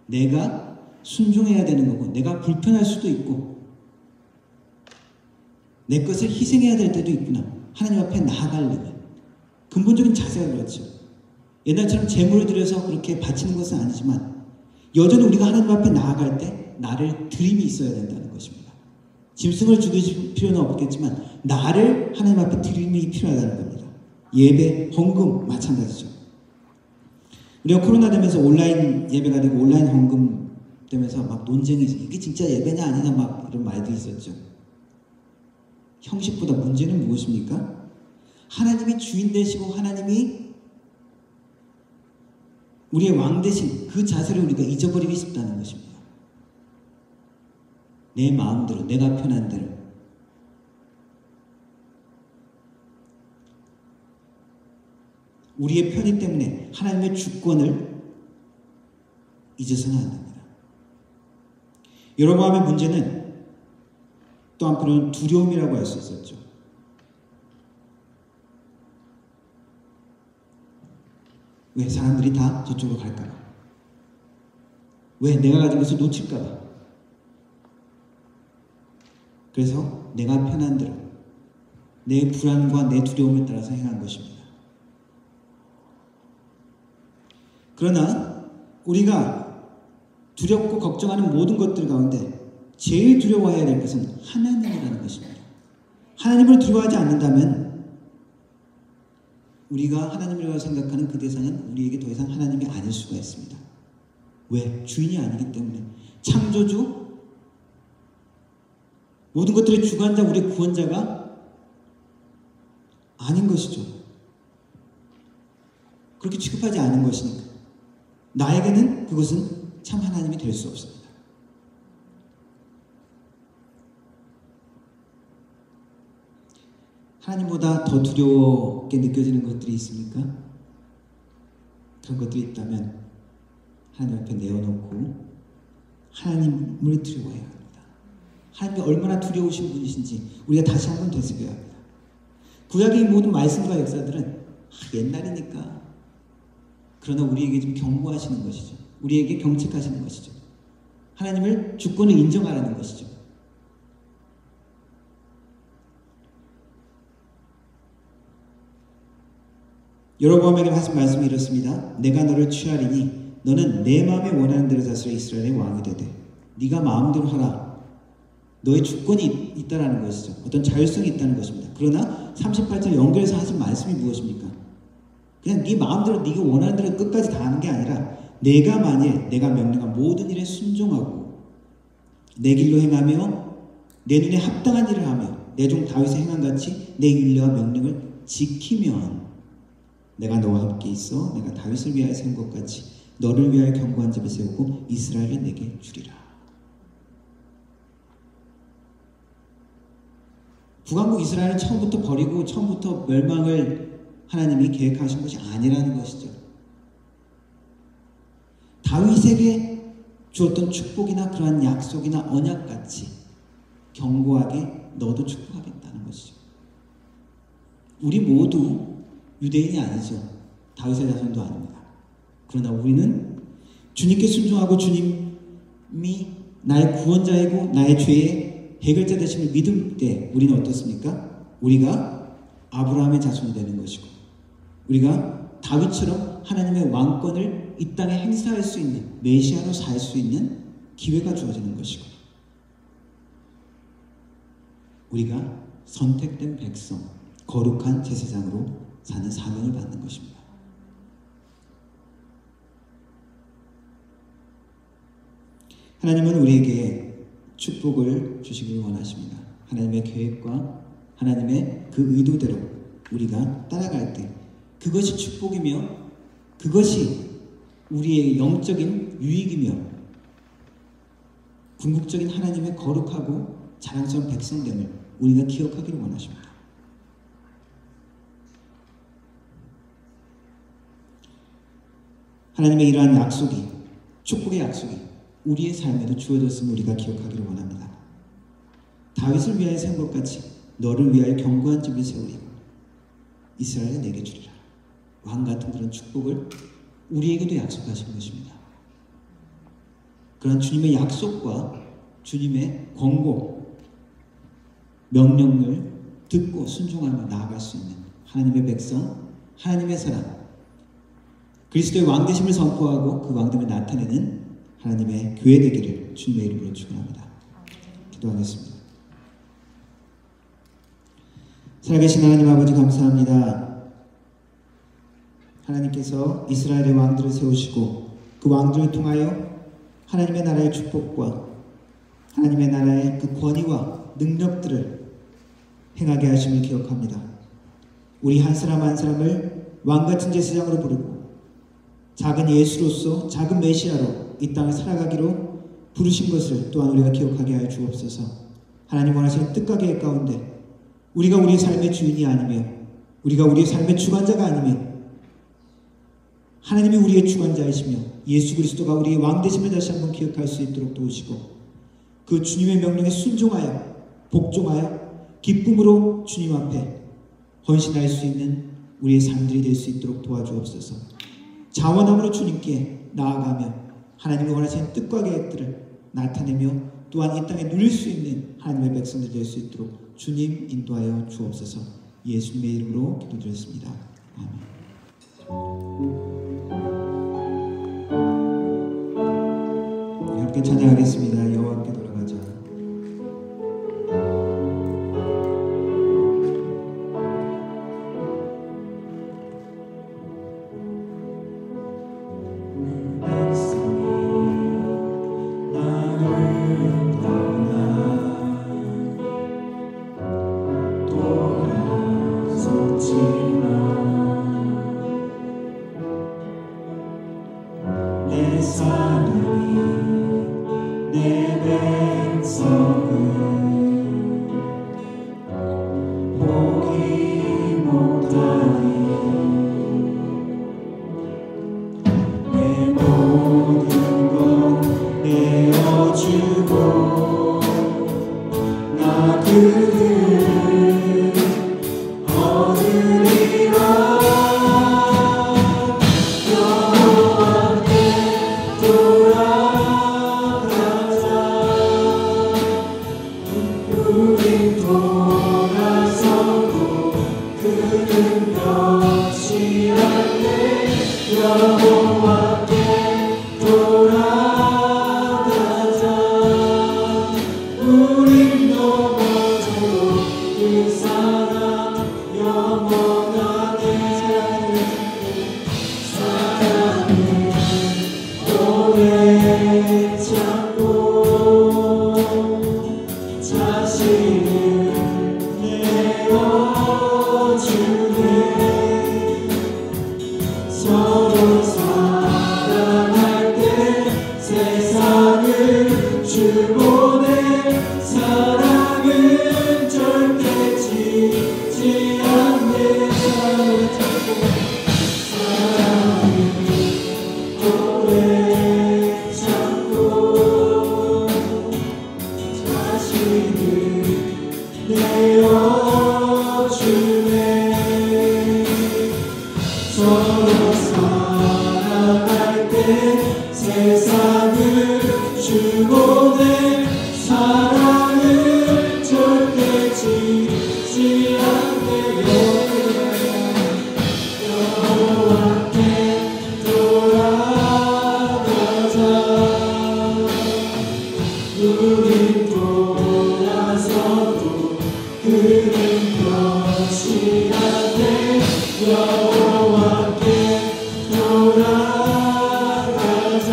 내가 순종해야 되는 거고 내가 불편할 수도 있고 내 것을 희생해야 될 때도 있구나. 하나님 앞에 나아가려면 근본적인 자세가 그렇죠. 옛날처럼 제물을 들여서 그렇게 바치는 것은 아니지만 여전히 우리가 하나님 앞에 나아갈 때 나를 드림이 있어야 된다는 것입니다. 짐승을 죽이실 필요는 없겠지만 나를 하나님 앞에 드림이 필요하다는 겁니다. 예배, 헌금 마찬가지죠. 우리가 코로나 되면서 온라인 예배가 되고 온라인 헌금 되면서 막 논쟁이 있어요. 이게 진짜 예배냐 아니냐 막 이런 말들이 있었죠. 형식보다 문제는 무엇입니까? 하나님이 주인 되시고 하나님이 우리의 왕 되신 그 자세를 우리가 잊어버리기 쉽다는 것입니다. 내 마음대로 내가 편한 대로 우리의 편의 때문에 하나님의 주권을 잊어서는 안 됩니다. 여로보암의 문제는 또 한편으로는 두려움이라고 할 수 있었죠. 왜 사람들이 다 저쪽으로 갈까봐? 왜 내가 가진 것을 놓칠까봐? 그래서 내가 편한 대로 내 불안과 내 두려움을 따라서 행한 것입니다. 그러나 우리가 두렵고 걱정하는 모든 것들 가운데 제일 두려워해야 될 것은 하나님이라는 것입니다. 하나님을 두려워하지 않는다면 우리가 하나님이라고 생각하는 그 대상은 우리에게 더 이상 하나님이 아닐 수가 있습니다. 왜? 주인이 아니기 때문에. 창조주, 모든 것들의 주관자, 우리의 구원자가 아닌 것이죠. 그렇게 취급하지 않은 것이니까. 나에게는 그것은 참 하나님이 될 수 없습니다. 하나님보다 더 두렵게 느껴지는 것들이 있습니까? 그런 것들이 있다면 하나님 앞에 내어놓고 하나님을 두려워해야 합니다. 하나님이 얼마나 두려우신 분이신지 우리가 다시 한번 되새겨야 합니다. 구약의 모든 말씀과 역사들은 옛날이니까, 그러나 우리에게 좀 경고하시는 것이죠. 우리에게 경책하시는 것이죠. 하나님을 주권을 인정하라는 것이죠. 여로보암에게 하신 말씀이 이렇습니다. 내가 너를 취하리니 너는 내 마음에 원하는 대로 다스려 이스라엘의 왕이 되되 네가 마음대로 하라. 너의 주권이 있다라는 것이죠. 어떤 자율성이 있다는 것입니다. 그러나 38절 연결해서 하신 말씀이 무엇입니까? 그냥 네 마음대로 네가 원하는 대로 끝까지 다 하는 게 아니라 내가 만일 내가 명령한 모든 일에 순종하고 내 길로 행하며 내 눈에 합당한 일을 하며 내 종 다윗의 행한 같이 내 윤례와 명령을 지키면 내가 너와 함께 있어 내가 다윗을 위하여 세운 것 같이 너를 위하여 견고한 집을 세우고 이스라엘을 내게 주리라. 북왕국 이스라엘은 처음부터 버리고 처음부터 멸망을 하나님이 계획하신 것이 아니라는 것이죠. 다윗에게 주었던 축복이나 그러한 약속이나 언약같이 견고하게 너도 축복하겠다는 것이죠. 우리 모두 유대인이 아니죠. 다윗의 자손도 아닙니다. 그러나 우리는 주님께 순종하고 주님이 나의 구원자이고 나의 죄의 해결자 되심을 믿을 때 우리는 어떻습니까? 우리가 아브라함의 자손이 되는 것이고 우리가 다윗처럼 하나님의 왕권을 이 땅에 행사할 수 있는 메시아로 살 수 있는 기회가 주어지는 것이고 우리가 선택된 백성, 거룩한 제사장으로 사는 사명을 받는 것입니다. 하나님은 우리에게 축복을 주시길 원하십니다. 하나님의 계획과 하나님의 그 의도대로 우리가 따라갈 때 그것이 축복이며 그것이 우리의 영적인 유익이며 궁극적인 하나님의 거룩하고 자랑스러운 백성됨을 우리가 기억하기를 원하십니다. 하나님의 이러한 약속이, 축복의 약속이 우리의 삶에도 주어졌음을 우리가 기억하기를 원합니다. 다윗을 위하여 세운 것 같이 너를 위하여 견고한 집을 세우리고 이스라엘을 내게 주리라. 왕 같은 그런 축복을 우리에게도 약속하신 것입니다. 그런 주님의 약속과 주님의 권고, 명령을 듣고 순종하며 나아갈 수 있는 하나님의 백성, 하나님의 사람, 그리스도의 왕되심을 선포하고 그 왕됨을 나타내는 하나님의 교회 되기를 주님의 이름으로 축원합니다. 기도하겠습니다. 살아계신 하나님 아버지 감사합니다. 하나님께서 이스라엘의 왕들을 세우시고 그 왕들을 통하여 하나님의 나라의 축복과 하나님의 나라의 그 권위와 능력들을 행하게 하심을 기억합니다. 우리 한 사람 한 사람을 왕같은 제사장으로 부르고 작은 예수로서 작은 메시아로 이 땅을 살아가기로 부르신 것을 또한 우리가 기억하게 하여 주옵소서. 하나님 원하시는 뜻과 계획 가운데 우리가 우리의 삶의 주인이 아니며 우리가 우리의 삶의 주관자가 아니며 하나님이 우리의 주관자이시며 예수 그리스도가 우리의 왕 되심을 다시 한번 기억할 수 있도록 도우시고 그 주님의 명령에 순종하여 복종하여 기쁨으로 주님 앞에 헌신할 수 있는 우리의 삶들이 될 수 있도록 도와주옵소서. 자원함으로 주님께 나아가며 하나님이 원하시는 뜻과 계획들을 나타내며 또한 이 땅에 누릴 수 있는 하나님의 백성들 될 수 있도록 주님 인도하여 주옵소서. 예수님의 이름으로 기도드렸습니다. 아멘. 함께 찬양하겠습니다. 여호와께 돌아가자. 내 사랑이 내 백성을 보기 못하니 내 모든 것 내어주고 나 그를 얻으리라. 여호와께 돌아가자. 우린 넘어져도 그 사랑 영원하네. 사랑을 오래 참고 자신을 내어주네. 서로 사랑할 때 세상을 주보내. 사랑은 절대 지지 않네. 사랑을 오래 참고 자신을 내어주네. 서로 사랑할 때 세상을 주보내. 사랑을 절대 지지 않네. 여호와께 돌아가자. 우린 돌아서도 그는 변치 않네. 여호와께 돌아가자.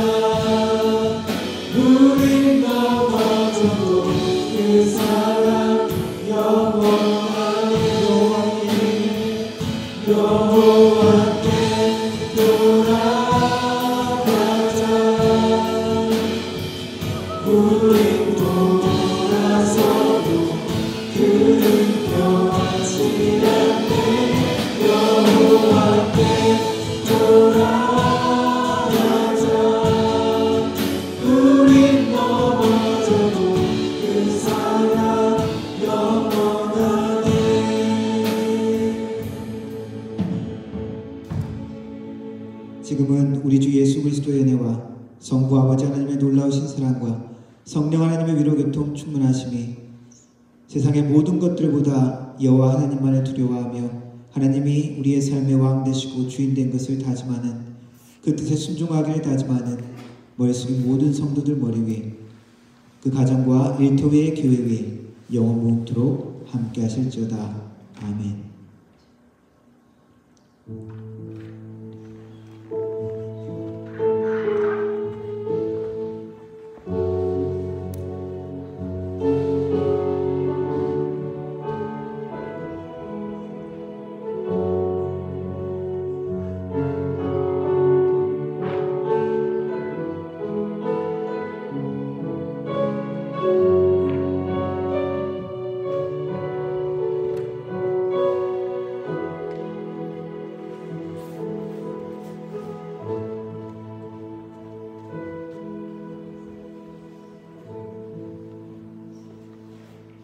우린 넘어져도 그 사랑 영원하네. 여호와께 돌아가자. 우린 돌아서도 그는 변치 않네. 여호와께 돌아가자. 우린 넘어져도 그 사랑 영원하네. 지금은 우리 주 예수 그리스도의 은혜와 성부 아버지 하나님의 놀라우신 사랑과 성령 하나님의 위로 교통 충만하심이 세상의 모든 것들보다 여호와 하나님만을 두려워하며 하나님이 우리의 삶의 왕 되시고 주인 된 것을 다짐하는 그 뜻에 순종하기를 다짐하는 머리 숙인 모든 성도들 머리 위에 그 가정과 일터위의 교회 위에 영원 무궁토록 함께 하실지어다. 아멘.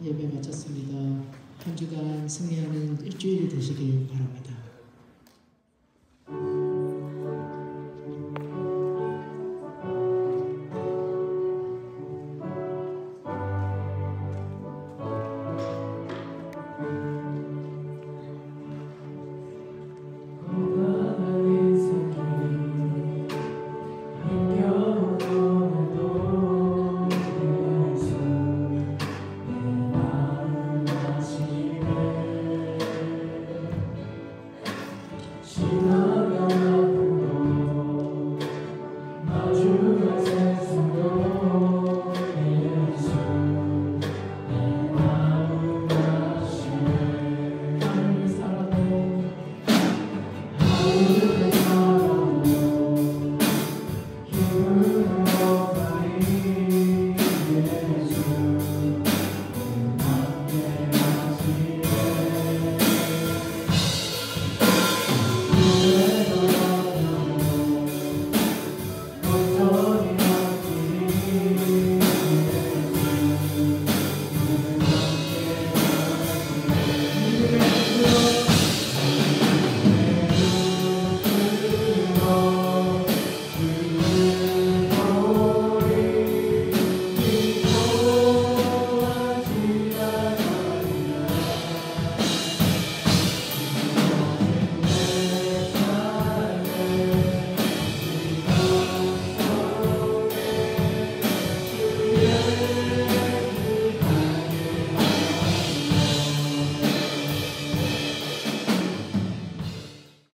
예배 마쳤습니다. 한 주간 승리하는 일주일이 되시길 바랍니다.